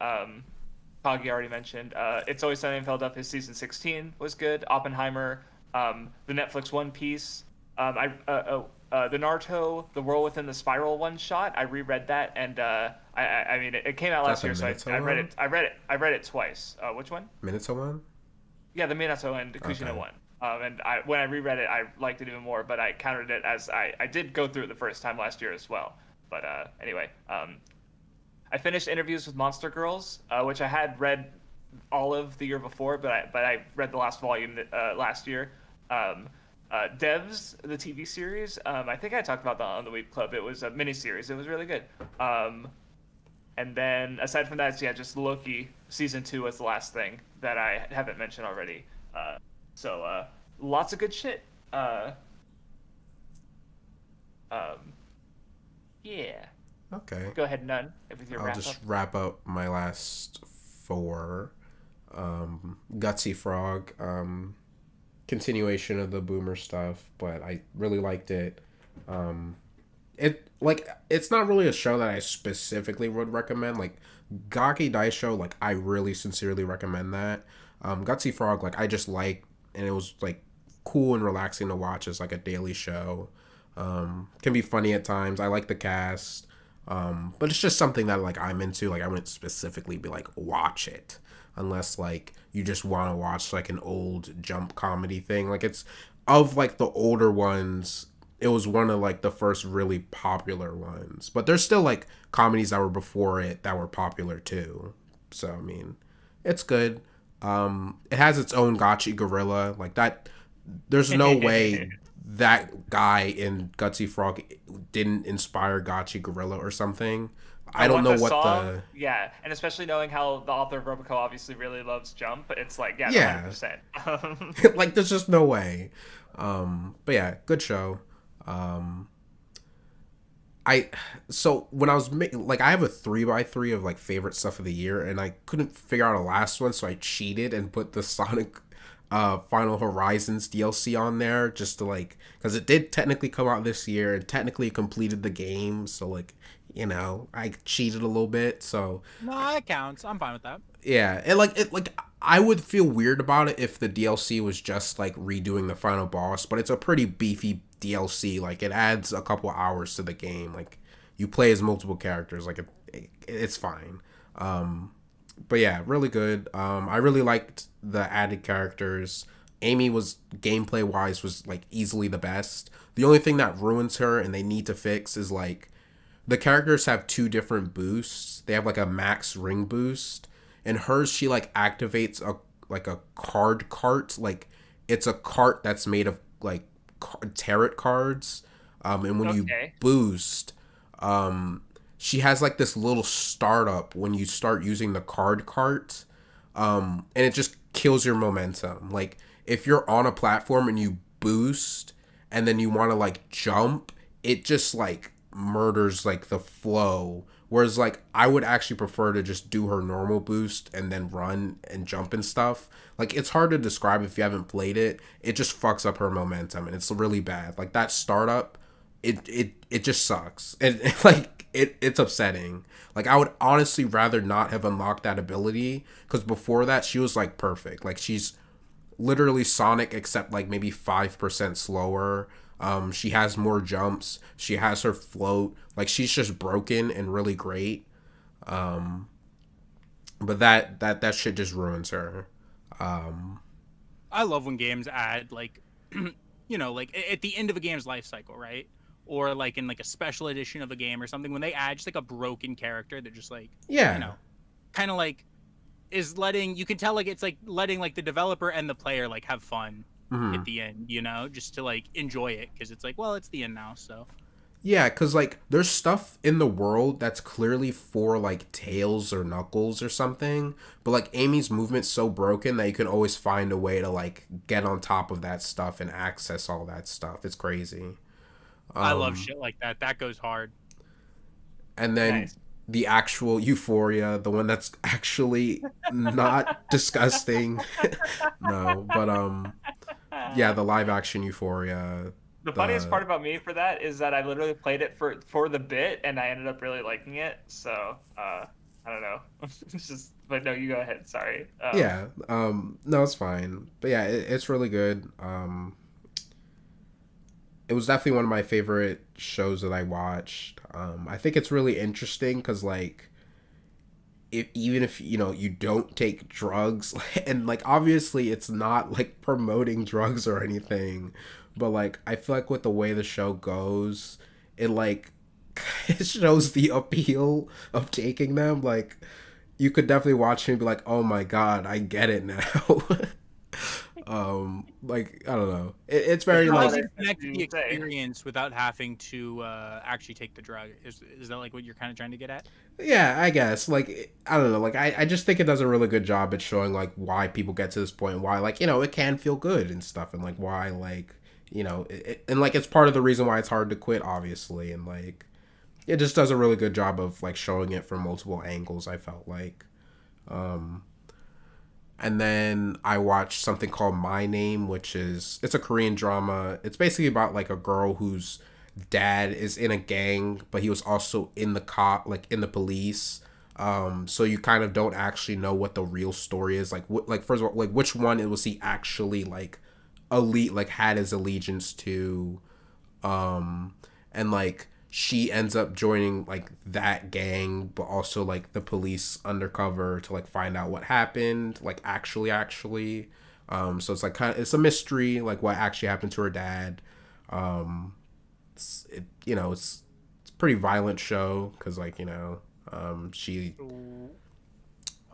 Kagi already mentioned, It's Always Sunny in Philadelphia Season 16 was good, Oppenheimer, the Netflix One Piece, the Naruto The World Within the Spiral one shot. I reread that, and I mean it came out last year, so I read it twice. Which one? Minato one? Yeah, the Minato and Kushina one. And when I reread it, I liked it even more, but I counted it as I did go through it the first time last year as well. But anyway, I finished Interviews with Monster Girls, which I had read all of the year before, but I read the last volume last year. Devs, the TV series, I think I talked about that on the Weeb Club. It was a miniseries. It was really good. And then aside from that, yeah, just Loki Season 2 was the last thing that I haven't mentioned already. So lots of good shit. Yeah. Okay. Go ahead, Nun, with your I'll wrap just up. wrap up my last 4. Gutsy Frog, continuation of the Boomer stuff, but I really liked it. It's not really a show that I specifically would recommend. Like Gaki Daisho, like I really sincerely recommend that. Gutsy Frog, like I just like, and it was like cool and relaxing to watch as like a daily show. Can be funny at times. I like the cast. But it's just something that like I'm into. Like I wouldn't specifically be like watch it unless like you just want to watch like an old Jump comedy thing. Like it's of like the older ones. It was one of like the first really popular ones. But there's still like comedies that were before it that were popular too. So I mean, it's good. It has its own Gotchi gorilla like that. There's no way that guy in Gutsy Frog didn't inspire Gotchi Gorilla or something. I don't know what the... Yeah, and especially knowing how the author of Roboco obviously really loves Jump, it's like, yeah. 100%. Like, there's just no way. But yeah, good show. So when I was like, I have a 3x3 of like favorite stuff of the year, and I couldn't figure out a last one, so I cheated and put the Sonic Final Horizons DLC on there just to like, because it did technically come out this year and technically completed the game, so like, you know, I cheated a little bit. So no, that counts. I'm fine with that. Yeah, and like I would feel weird about it if the DLC was just like redoing the final boss, but it's a pretty beefy DLC. Like it adds a couple hours to the game. Like you play as multiple characters. Like it's fine. But yeah, really good. I really liked the added characters. Amy was gameplay wise was like easily the best. The only thing that ruins her and they need to fix is like the characters have two different boosts. They have like a max ring boost, and hers she like activates a card cart. Like it's a cart that's made of like tarot cards. And when you boost, she has like this little startup when you start using the card cart, and it just kills your momentum. Like if you're on a platform and you boost and then you want to like jump, it just like murders like the flow. Whereas like I would actually prefer to just do her normal boost and then run and jump and stuff. Like it's hard to describe if you haven't played it. It just fucks up her momentum and it's really bad. Like that startup, it just sucks. And like it's upsetting. Like I would honestly rather not have unlocked that ability, because before that she was like perfect. Like she's literally Sonic except like maybe 5% slower. She has more jumps. She has her float. Like she's just broken and really great. But that shit just ruins her. I love when games add like, like at the end of a game's life cycle, right? Or like in like a special edition of a game or something, when they add just like a broken character that just like, kind of like is letting, you can tell like it's like letting like the developer and the player like have fun at the end, just to like enjoy it, because it's like, well, it's the end now, so. Yeah, because like there's stuff in the world that's clearly for like Tails or Knuckles or something, but like Amy's movement's so broken that you can always find a way to like get on top of that stuff and access all that stuff. It's crazy. I love shit like that. That goes hard. And then the actual Euphoria, the one that's actually not disgusting. No, but yeah, the live action Euphoria. The funniest part about me for that is that I literally played it for the bit and I ended up really liking it. So I don't know. It's just, but no, you go ahead. Sorry. Yeah. No, it's fine. But yeah, it's really good. It was definitely one of my favorite shows that I watched. I think it's really interesting because like, even if you don't take drugs, and like obviously it's not like promoting drugs or anything, but like I feel like with the way the show goes, it like it shows the appeal of taking them. Like you could definitely watch me and be like, oh my god, I get it now. Like I don't know, it's very like connect the experience without having to actually take the drug. Is that like what you're kind of trying to get at? Yeah, I guess. Like I don't know, like I just think it does a really good job at showing like why people get to this point and why like it can feel good and stuff, and like why like and like it's part of the reason why it's hard to quit, obviously, and like it just does a really good job of like showing it from multiple angles, I felt like. And then I watched something called My Name, which it's a Korean drama. It's basically about like a girl whose dad is in a gang, but he was also in the police. So you kind of don't actually know what the real story is. Like first of all, like which one was he actually like elite, like had his allegiance to, and like she ends up joining like that gang, but also like the police undercover to like find out what happened, like actually. So it's like it's a mystery, like what actually happened to her dad. It's a pretty violent show because like she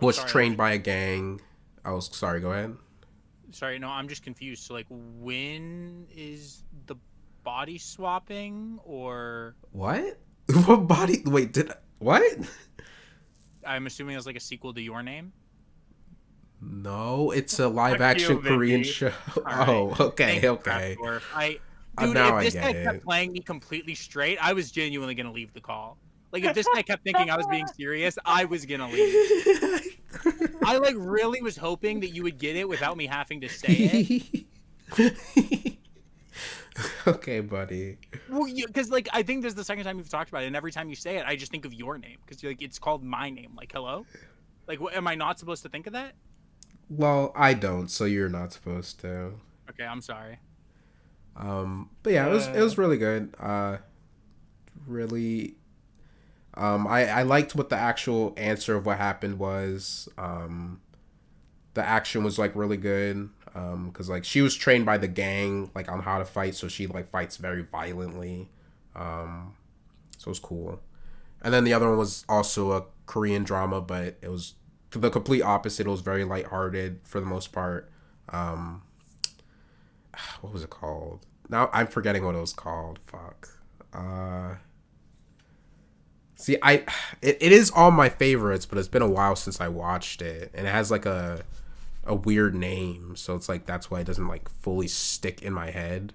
was trained by a gang. Sorry, go ahead. Sorry, no, I'm just confused. So like, when is the body swapping or what? What body? Wait, what? I'm assuming it was like a sequel to Your Name. No, it's a live action Korean show. Right. Oh, okay. Dude, if this guy kept playing me completely straight, I was genuinely gonna leave the call. Like if this guy kept thinking I was being serious, I was gonna leave. I like really was hoping that you would get it without me having to say it. Okay, buddy. Well, because like I think this is the second time you've talked about it, and every time you say it, I just think of Your Name because like it's called My Name. Like, hello, like am I not supposed to think of that? Well, I don't, so you're not supposed to. Okay, I'm sorry. But yeah, it was really good. Really, I liked what the actual answer of what happened was. The action was like really good. Because like she was trained by the gang like on how to fight, so she like fights very violently. So it was cool. And then the other one was also a Korean drama, but it was the complete opposite. It was very lighthearted for the most part. What was it called? Now I'm forgetting what it was called. Fuck. See, it is all my favorites, but it's been a while since I watched it, and it has like a weird name, so it's like that's why it doesn't like fully stick in my head.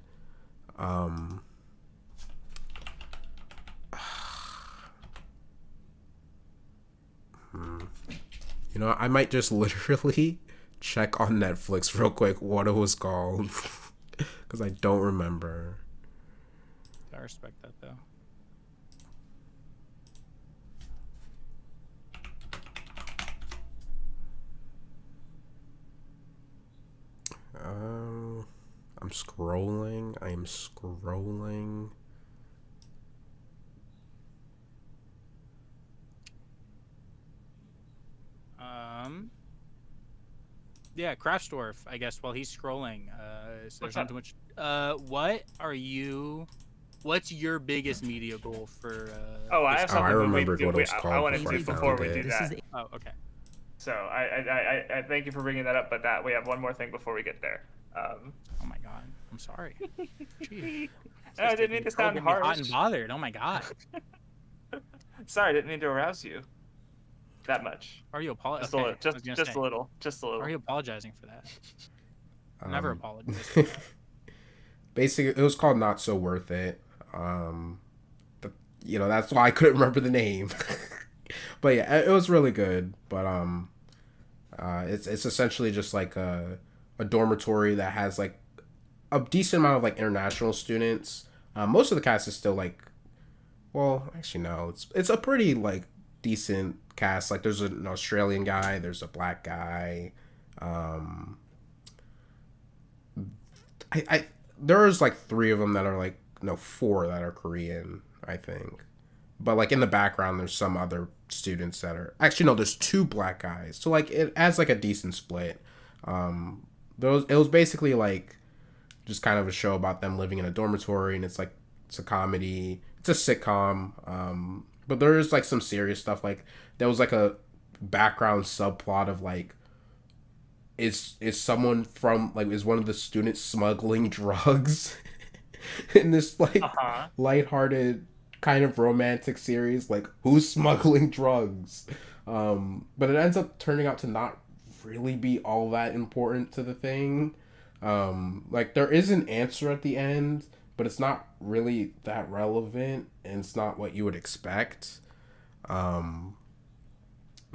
You know, I might just literally check on Netflix real quick what it was called because I don't remember. I respect that though. I'm scrolling. I am scrolling. Yeah, Craftsdwarf, I guess, while he's scrolling. So there's not too much. What's your biggest media goal for? I have something. I remembered what it was called. I wanted to before we do This that. is oh, okay. So I thank you for bringing that up, but that we have one more thing before we get there. Oh my god, I'm sorry. Jeez. No, I didn't mean to sound harsh. Hot and bothered. Oh my god. Sorry, I didn't mean to arouse you that much. Are you apologizing? Just a little. Are you apologizing for that? Never apologize. Basically, it was called Not So Worth It. But, you know, that's why I couldn't remember the name. But yeah, it was really good. But it's essentially just like a dormitory that has like a decent amount of like international students. Most of the cast is still like, well, actually no, it's a pretty like decent cast. Like there's an Australian guy, there's a black guy. There's like 3 of them that are like, no, 4 that are Korean, I think. But like in the background, there's some other students that are actually no, there's 2 black guys. So like it adds like a decent split. It was basically like just kind of a show about them living in a dormitory, and it's a comedy, it's a sitcom. But there is like some serious stuff. Like there was like a background subplot of like, is someone from like, is one of the students smuggling drugs in this like lighthearted kind of romantic series? Like, who's smuggling drugs? But it ends up turning out to not really be all that important to the thing. Like there is an answer at the end, but it's not really that relevant, and it's not what you would expect. But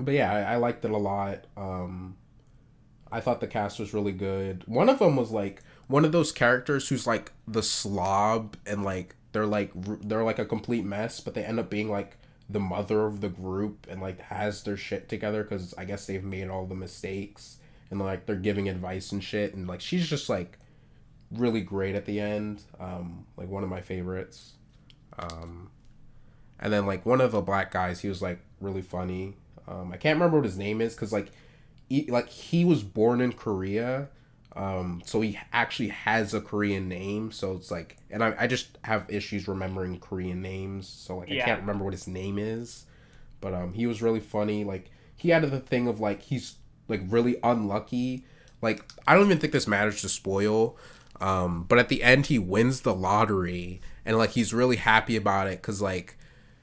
yeah, I liked it a lot. I thought the cast was really good. One of them was like one of those characters who's like the slob, and like they're like a complete mess, but they end up being like the mother of the group, and like has their shit together because I guess they've made all the mistakes, and like they're giving advice and shit, and like she's just like really great at the end. Like one of my favorites. And then like one of the black guys, he was like really funny. I can't remember what his name is because like he was born in Korea, so he actually has a Korean name. So it's like, and I just have issues remembering Korean names, so like I can't remember what his name is. But he was really funny. Like he added the thing of like he's like really unlucky. Like I don't even think this matters to spoil. But at the end he wins the lottery, and like he's really happy about it because like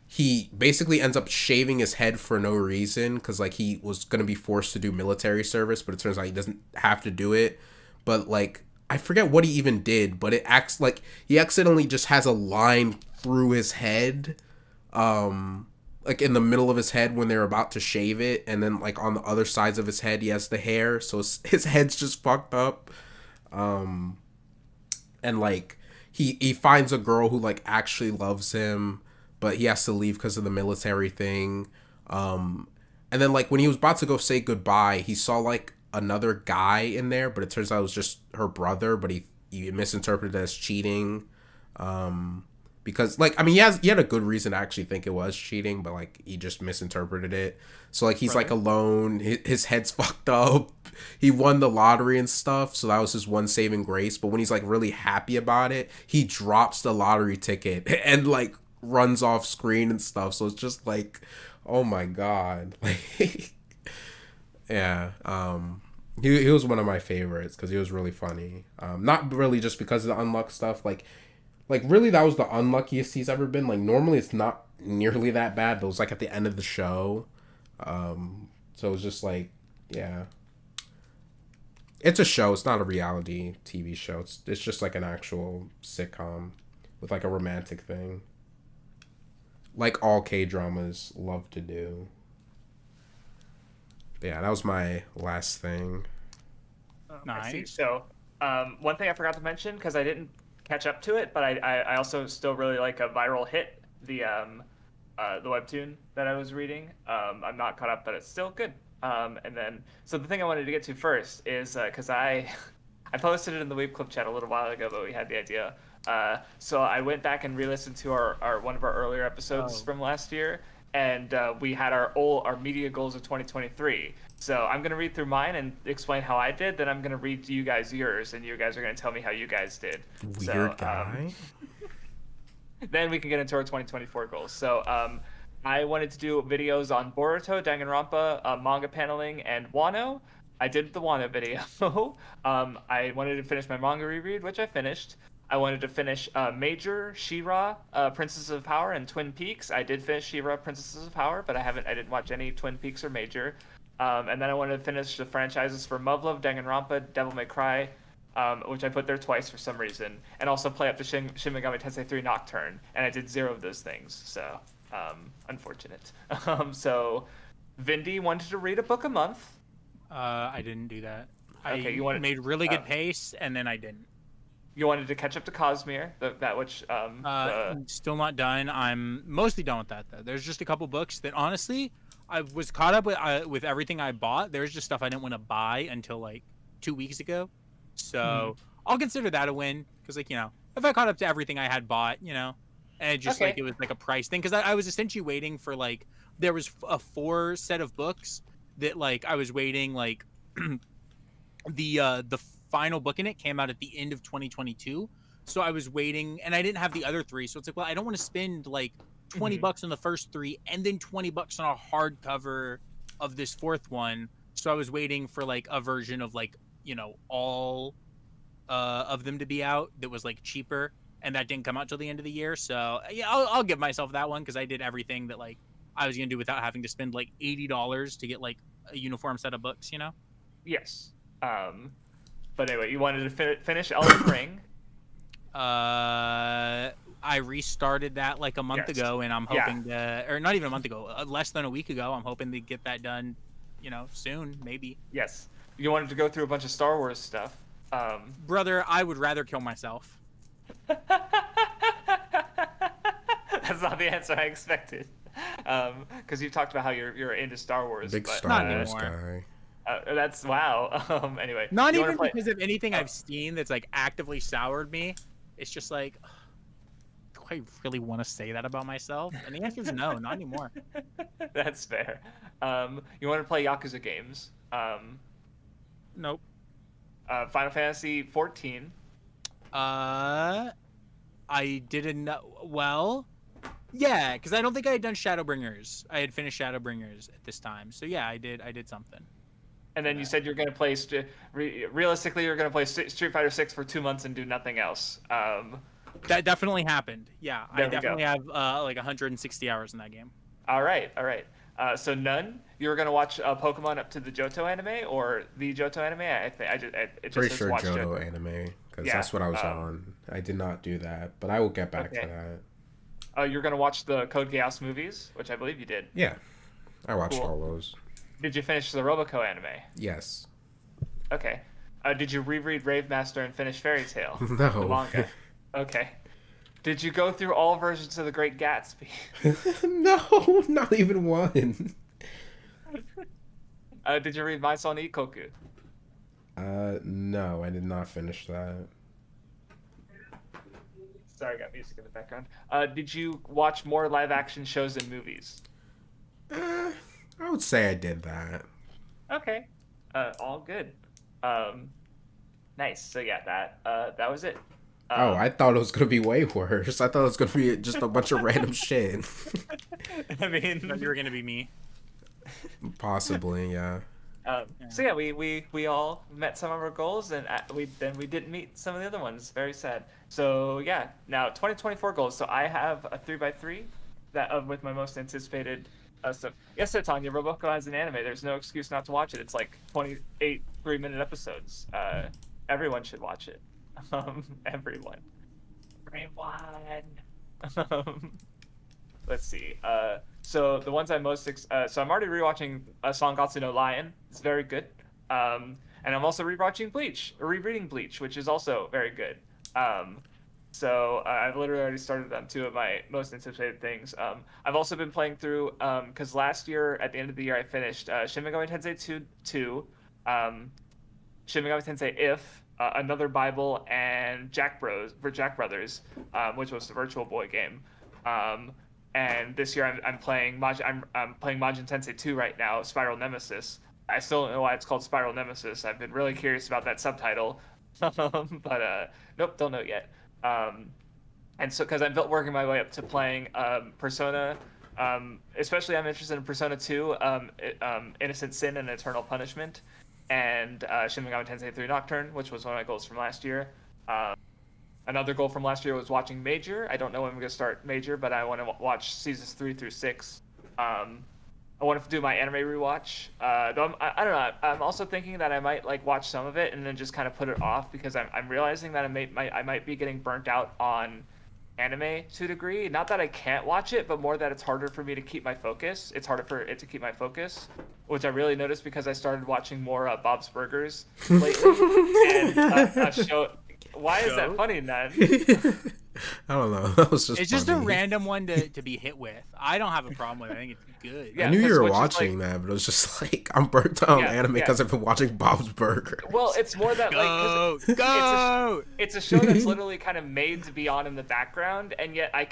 he basically ends up shaving his head for no reason because like he was gonna be forced to do military service, but it turns out he doesn't have to do it. But like I forget what he even did, but it acts like he accidentally just has a line through his head, like in the middle of his head when they're about to shave it, and then like on the other sides of his head he has the hair, so his head's just fucked up. And like he finds a girl who like actually loves him, but he has to leave because of the military thing. And then like when he was about to go say goodbye, he saw like another guy in there, but it turns out it was just her brother, but he he misinterpreted it as cheating. Because like I mean he had a good reason to actually think it was cheating, but like he just misinterpreted it. So like he's like alone, his head's fucked up. He won the lottery and stuff, so that was his one saving grace. But when he's like really happy about it, he drops the lottery ticket and like runs off screen and stuff. So it's just like, oh my god, like yeah. He was one of my favorites because he was really funny. Not really just because of the unluck stuff, like really that was the unluckiest he's ever been. Like normally it's not nearly that bad, but it was like at the end of the show. So it was just like, yeah. It's a show, it's not a reality TV show. It's just like an actual sitcom with like a romantic thing. Like all K-dramas love to do. But yeah, that was my last thing. Nice. I see. So, one thing I forgot to mention, because I didn't catch up to it, but I also still really like a viral hit, the webtoon that I was reading. I'm not caught up, but it's still good. And then, so the thing I wanted to get to first is because I posted it in the Weeb Clip chat a little while ago, but we had the idea. So I went back and re-listened to our one of our earlier episodes from last year, and we had our media goals of 2023. So I'm gonna read through mine and explain how I did. Then I'm gonna read to you guys yours, and you guys are gonna tell me how you guys did. Weird guy. Then we can get into our 2024 goals. So I wanted to do videos on Boruto, Danganronpa, manga paneling, and Wano. I did the Wano video. I wanted to finish my manga reread, which I finished. I wanted to finish Major, She-Ra, Princesses of Power, and Twin Peaks. I did finish She-Ra, Princesses of Power, but I didn't watch any Twin Peaks or Major. And then I wanted to finish the franchises for Muv-Luv, Danganronpa, Devil May Cry, which I put there twice for some reason, and also play up to Shin Megami Tensei 3 Nocturne, and I did 0 of those things, so unfortunate. So Vindy wanted to read a book a month. I didn't do that. Okay, I made really good pace, and then I didn't. You wanted to catch up to Cosmere, that which... Still not done. I'm mostly done with that, though. There's just a couple books that, honestly, I was caught up with everything I bought. There's just stuff I didn't want to buy until, like, 2 weeks ago. So I'll consider that a win, because, like, you know, if I caught up to everything I had bought, you know, and just, like, it was, like, a price thing. Because I was essentially waiting for, like, there was a 4 set of books that, like, I was waiting, like, the final book in it came out at the end of 2022, so I was waiting, and I didn't have the other 3, so it's like, well, I don't want to spend like $20 on the first 3 and then $20 on a hardcover of this 4th one. So I was waiting for like a version of, like, you know, all of them to be out that was like cheaper, and that didn't come out till the end of the year. So yeah, I'll give myself that one, because I did everything that like I was gonna do without having to spend like $80 to get like a uniform set of books, you know. Yes. But anyway, you wanted to finish Elden Ring. I restarted that like a month ago, and I'm hoping to, or not even a month ago, less than a week ago. I'm hoping to get that done, you know, soon, maybe. Yes. You wanted to go through a bunch of Star Wars stuff. Brother, I would rather kill myself. That's not the answer I expected. Because you talked about how you're into Star Wars. Big but, Star Wars guy. That's wow. Anyway, not even because of anything I've seen that's like actively soured me. It's just like, do I really want to say that about myself? And the answer is no, not anymore. That's fair. You want to play Yakuza games? Nope. Final Fantasy 14. I didn't know. Well, yeah, because I don't think I had done Shadowbringers. I had finished Shadowbringers at this time, so yeah, I did something. And then you said you're going to play, realistically, you're going to play Street Fighter 6 for 2 months and do nothing else. That definitely happened. Yeah, I definitely have like 160 hours in that game. All right. So Nun, you were going to watch Pokemon up to the Johto anime or the Johto anime? I just pretty sure Johto anime, because that's what I was on. I did not do that, but I will get back to that. You're going to watch the Code Geass movies, which I believe you did. Yeah, I watched all those. Did you finish the Roboco anime? Yes. Okay. Did you reread Rave Master and finish Fairy Tail? No. The manga. Okay. Did you go through all versions of The Great Gatsby? No, not even one. Did you read My Son Ikoku? No, I did not finish that. Sorry, I got music in the background. Did you watch more live action shows and movies? I would say I did that. Okay. All good. Nice. So yeah, that was it. I thought it was gonna be way worse. I thought it was gonna be just a bunch of random shit. I mean, you were gonna be me. Possibly, yeah. So yeah, we all met some of our goals, and we didn't meet some of the other ones. Very sad. So yeah, now 2024 goals. So I have a 3x3 with my most anticipated stuff. Yes, so Tanya, Roboko has an anime. There's no excuse not to watch it. It's like 28 3-minute episodes. Everyone should watch it. Everyone. Let's see. So the ones I'm most so I'm already rewatching Sangatsu no Lion. It's very good. And I'm also rereading Bleach, which is also very good. So I've literally already started on 2 of my most anticipated things. I've also been playing through because last year at the end of the year I finished Shin Megami Tensei 2, Shin Megami Tensei If. Another Bible and Jack Brothers, which was the Virtual Boy game. And this year I'm playing Majin Tensei 2 right now, Spiral Nemesis. I still don't know why it's called Spiral Nemesis. I've been really curious about that subtitle, but nope, don't know yet. And so because I'm working my way up to playing Persona, especially I'm interested in Persona 2, Innocent Sin and Eternal Punishment. And Shin Megami Tensei 3 Nocturne, which was one of my goals from last year. Another goal from last year was watching Major. I don't know when I'm going to start Major, but I want to watch seasons 3 through 6. I want to do my anime rewatch. I don't know. I'm also thinking that I might like watch some of it and then just kind of put it off because I'm realizing that I might be getting burnt out on anime to a degree. Not that I can't watch it, but more that it's harder for me to keep my focus. It's harder for it to keep my focus, which I really noticed because I started watching more Bob's Burgers lately. And a show. Why is that funny, Ned? I don't know. That was just. It's just a random one to be hit with. I don't have a problem with it. I think it's good. Yeah, I knew you were watching that, but it was just like I'm burnt out on anime because I've been watching Bob's Burgers. Well, it's more that it's a show that's literally kind of made to be on in the background, and yet I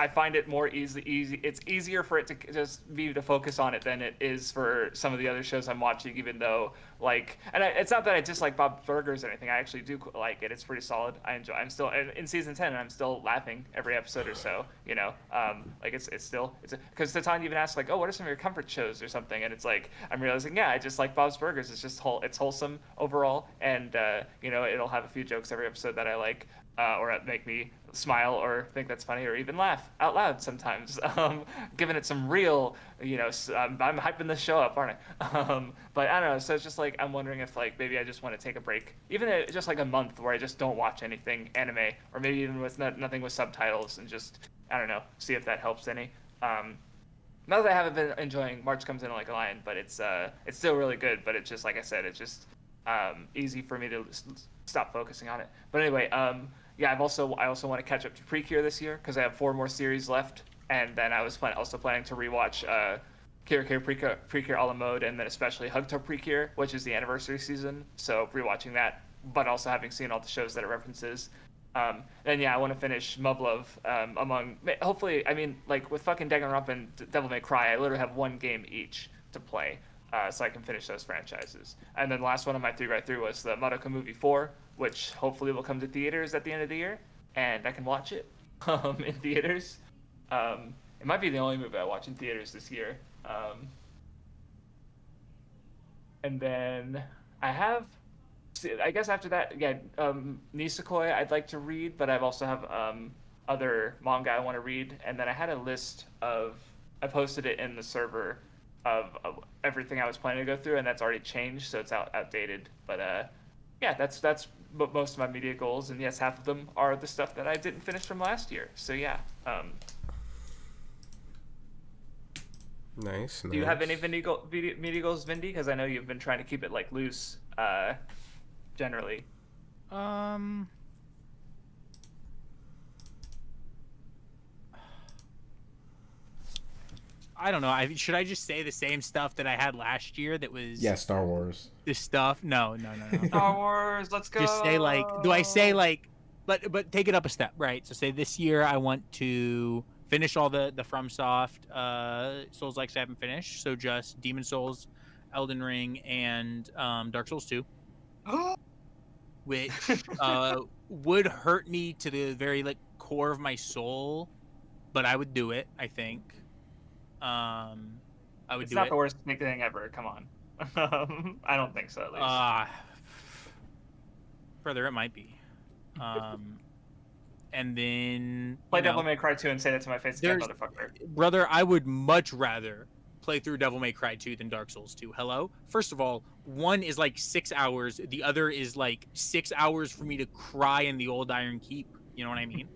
find it more easy. It's easier for it to just be to focus on it than it is for some of the other shows I'm watching. Even though, it's not that I dislike Bob's Burgers or anything. I actually do like it. It's pretty solid. I'm still in season 10, and I'm still laughing every episode or so. You know, it's because Tatan even asked oh, what are some of your comfort shows or something, and it's like I'm realizing I just like Bob's Burgers. It's just it's wholesome overall, and it'll have a few jokes every episode that I like. Or make me smile or think that's funny or even laugh out loud sometimes, giving it some real, I'm hyping this show up, aren't I? But I don't know, so it's just I'm wondering if maybe I just want to take a break, even just a month where I just don't watch anything anime, or maybe even with nothing with subtitles, and just, I don't know, see if that helps any. Not that I haven't been enjoying March Comes In Like a Lion, but it's still really good, but it's just, like I said, it's just easy for me to stop focusing on it. But anyway, I also want to catch up to Precure this year because I have 4 more series left, and then I was also planning to rewatch Precure a la mode, and then especially Hugto Precure, which is the anniversary season. So rewatching that, but also having seen all the shows that it references. And I want to finish Muv-Luv hopefully, with fucking Danganronpa and Devil May Cry, I literally have 1 game each to play. So I can finish those franchises. And then the last one on my 3x3 was the Madoka Movie 4, which hopefully will come to theaters at the end of the year, and I can watch it in theaters. It might be the only movie I watch in theaters this year. And then I guess after that, Nisekoi I'd like to read, but I also have other manga I want to read. And then I had a list I posted it in the server of everything I was planning to go through, and that's already changed, so it's outdated. But that's most of my media goals, and yes, half of them are the stuff that I didn't finish from last year. So Nice. Do you have any media goals, Vindy? Because I know you've been trying to keep it loose, generally. I don't know. Should I just say the same stuff that I had last year? That was Star Wars. This stuff? No. Star Wars. Let's go. Just say do I say but take it up a step, right? So say this year I want to finish all the FromSoft Souls likes I haven't finished, so just Demon Souls, Elden Ring, and Dark Souls 2, which would hurt me to the very like core of my soul, but I would do it. I think. I would It's do not it. the worst thing ever. Come on. I don't think so, at least. Brother, it might be. And then Play Devil May Cry 2 and say that to my face again, motherfucker. Brother, I would much rather play through Devil May Cry 2 than Dark Souls 2. Hello? First of all, one is like 6 hours. The other is like 6 hours for me to cry in the old Iron Keep. You know what I mean?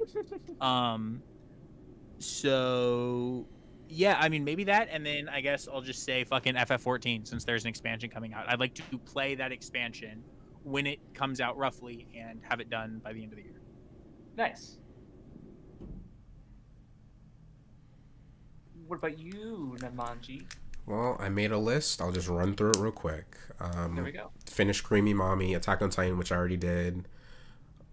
So yeah, I mean maybe that, and then I guess I'll just say fucking FF14 since there's an expansion coming out. I'd like to play that expansion when it comes out roughly and have it done by the end of the year. Nice. What about you, Nunmanji? Well, I made a list. I'll just run through it real quick. There we go. Finish Creamy Mommy, Attack on Titan, which I already did.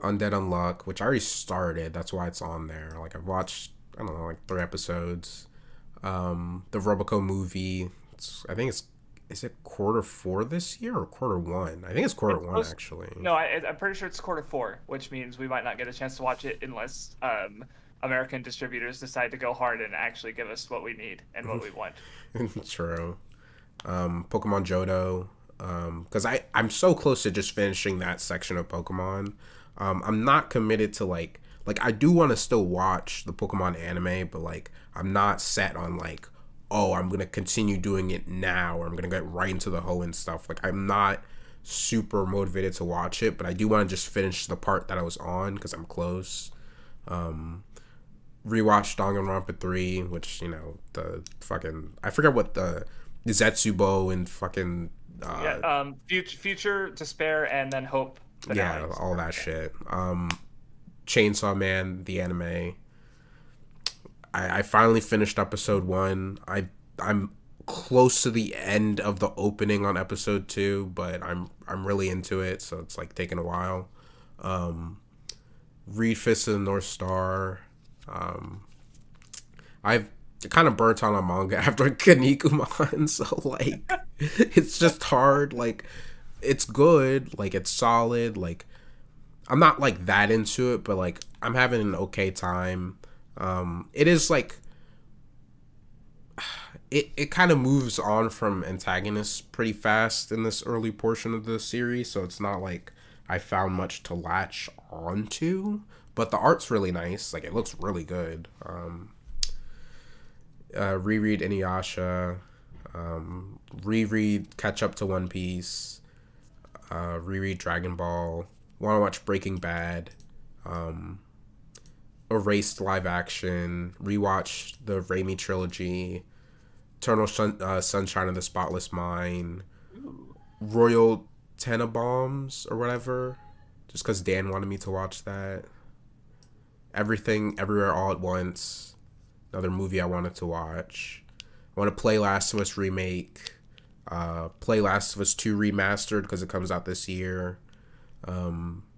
Undead Unluck, which I already started. That's why it's on there. Like, I've watched, I don't know, like 3 episodes. The Roboco movie. I think it's, is it Q4 this year or Q1? I think it's Q1, actually. No, I'm pretty sure it's Q4, which means we might not get a chance to watch it unless American distributors decide to go hard and actually give us what we need and what we want. True. Pokemon Johto. Because I'm so close to just finishing that section of Pokemon. I'm not committed to like I do want to still watch the Pokemon anime, but like I'm not set on like, oh, I'm gonna continue doing it now, or I'm gonna get right into the Hoenn stuff. Like I'm not super motivated to watch it, but I do want to just finish the part that I was on because I'm close. Rewatch Danganronpa 3, which, you know, the fucking, I forget what the Zetsubo and fucking Future, Despair, and then Hope. Yeah, all that shit. Chainsaw Man, the anime. I finally finished episode 1. I'm close to the end of the opening on episode 2, but I'm really into it, so it's like taking a while. Read Fist of the North Star. I've kind of burnt out on manga after Kinnikuman, so like it's just hard. Like it's good, like it's solid, like I'm not like that into it, but like I'm having an okay time. It is like it kind of moves on from antagonists pretty fast in this early portion of the series, so it's not like I found much to latch onto, but the art's really nice. Like it looks really good. Reread Inuyasha, reread Catch Up to One Piece, reread Dragon Ball, want to watch Breaking Bad, Erased live action, rewatch the Raimi trilogy, Eternal Sunshine of the Spotless Mind, Royal Tenenbaums or whatever, just because Dan wanted me to watch that. Everything Everywhere All at Once, another movie I wanted to watch. I want to play Last of Us Remake, play Last of Us 2 Remastered because it comes out this year. Danganronpa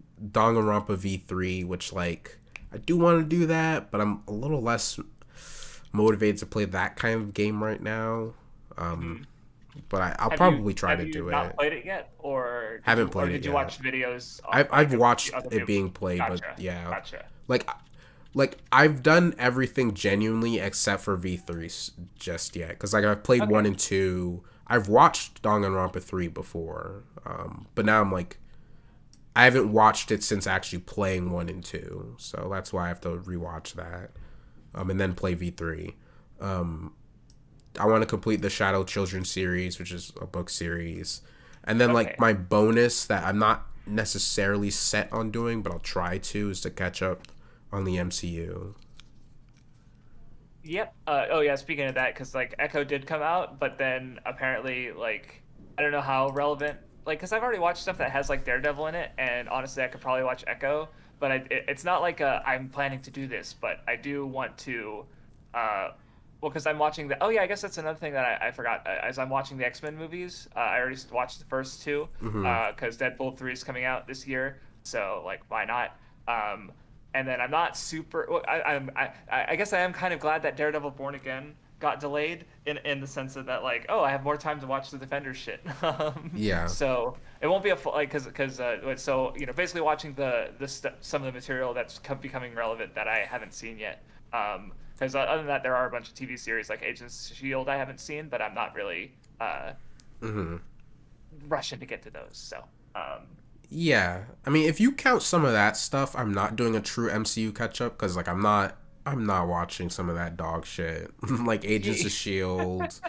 V3, which like I do want to do that, but I'm a little less motivated to play that kind of game right now. But I'll probably try to do it. Have you not played it yet, or haven't played it yet? Did you watch videos? I've watched it being played, but yeah, like I've done everything genuinely except for V3 just yet, because like I've played 1 and 2. I've watched Danganronpa 3 before, but now I'm like, I haven't watched it since actually playing 1 and 2, so that's why I have to rewatch that, and then play V3. I want to complete the Shadow Children series, which is a book series, and then like my bonus that I'm not necessarily set on doing, but I'll try to, is to catch up on the MCU. Yep. Oh yeah. Speaking of that, because like Echo did come out, but then apparently like I don't know how relevant. Like, because I've already watched stuff that has like Daredevil in it, and honestly, I could probably watch Echo, but it's not like I'm planning to do this, but I do want to. Well, because I'm watching the. Oh yeah, I guess that's another thing that I forgot. As I'm watching the X-Men movies, I already watched the first 2, because Deadpool 3 is coming out this year, so like why not? And then I'm not super. Well, I guess I am kind of glad that Daredevil Born Again got delayed in the sense of that, like, oh, I have more time to watch the Defenders shit. Yeah. So it won't be a full, like, because so basically watching some of the material that's becoming relevant that I haven't seen yet. Because other than that, there are a bunch of TV series like Agents of Shield I haven't seen, but I'm not really rushing to get to those. So. Yeah, I mean, if you count some of that stuff, I'm not doing a true MCU catch up because like I'm not watching some of that dog shit like Agents of Shield.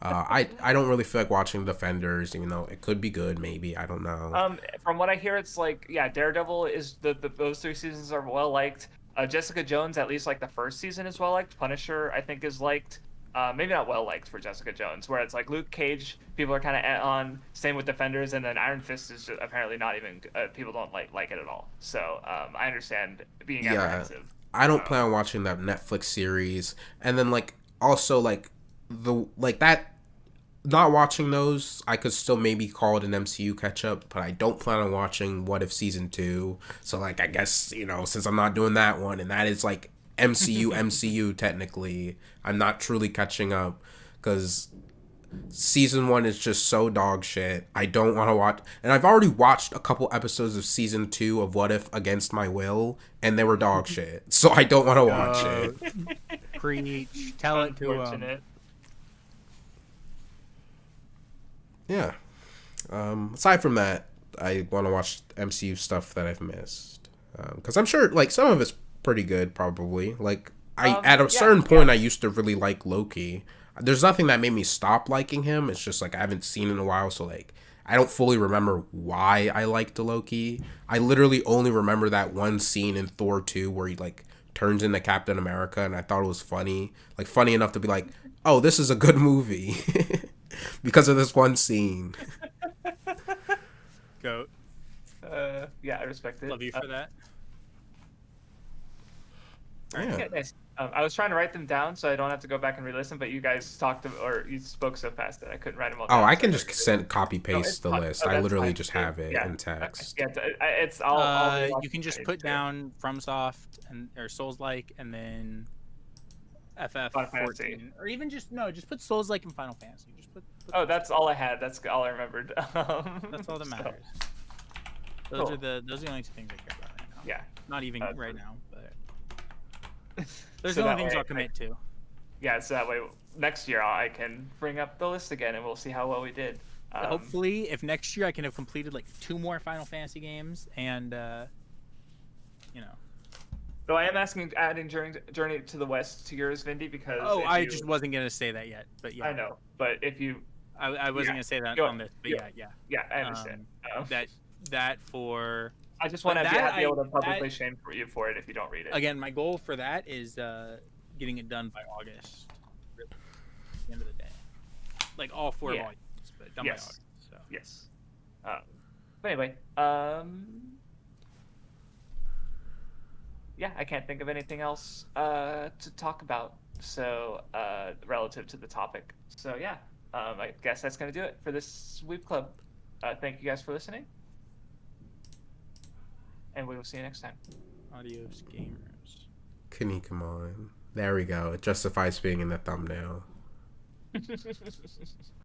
I don't really feel like watching Defenders, even though it could be good. Maybe, I don't know. From what I hear, it's like, yeah, Daredevil is those 3 seasons are well liked. Jessica Jones, at least like the first season, is well liked. Punisher, I think, is liked. Maybe not well liked for Jessica Jones, where it's like Luke Cage, people are kind of on. Same with Defenders, and then Iron Fist is just apparently not even. People don't like it at all. So I understand being apprehensive. I don't plan on watching that Netflix series, and then like also like that. Not watching those, I could still maybe call it an MCU catch up, but I don't plan on watching What If Season 2. So like I guess, since I'm not doing that one, and that is like MCU technically, I'm not truly catching up because season 1 is just so dog shit. I don't want to watch, and I've already watched a couple episodes of season 2 of What If against my will, and they were dog shit. So I don't want to watch it. Preach, tell it to them. Yeah. Aside from that, I want to watch MCU stuff that I've missed because I'm sure like some of it's pretty good. Probably like at a certain point, I used to really like Loki. There's nothing that made me stop liking him. It's just like I haven't seen in a while, so like I don't fully remember why I liked Loki. I literally only remember that one scene in Thor 2 where he like turns into Captain America, and I thought it was funny enough to be like, oh, this is a good movie. Because of this one scene. Goat. Yeah, I respect it. Love you for that. Yeah. Okay, nice. I was trying to write them down so I don't have to go back and re-listen, but you guys you spoke so fast that I couldn't write them all down. Oh, I can just copy paste the list. Oh, I literally fine. just have it in text. Okay. Yeah, it's I'll you can just put down FromSoft or Souls-like, and then FF14, or even just put Souls-like and Final Fantasy. Just put oh, that's all I had. That's all I remembered. That's all that matters. Those are the only 2 things I care about right now. Yeah. Not even right now, but those So are the only that things way I'll commit to. Yeah, so that way next year I can bring up the list again and we'll see how well we did. Hopefully, if next year I can have completed like 2 more Final Fantasy games, and So I am adding Journey to the West to yours, Vindy, because I just wasn't gonna say that yet, but yeah. I know, but if you, I wasn't gonna say that on this, but yeah, I understand. That for. I just want to be able to publicly shame you for it if you don't read it. Again, my goal for that is getting it done by August. Really, at the end of the day, like all 4 volumes, but done by August. So. Yes. But anyway, yeah, I can't think of anything else to talk about. So relative to the topic. So yeah, I guess that's gonna do it for this Weeb Club. Thank you guys for listening, and we will see you next time. Adios, gamers. Kinekamon. There we go. It justifies being in the thumbnail.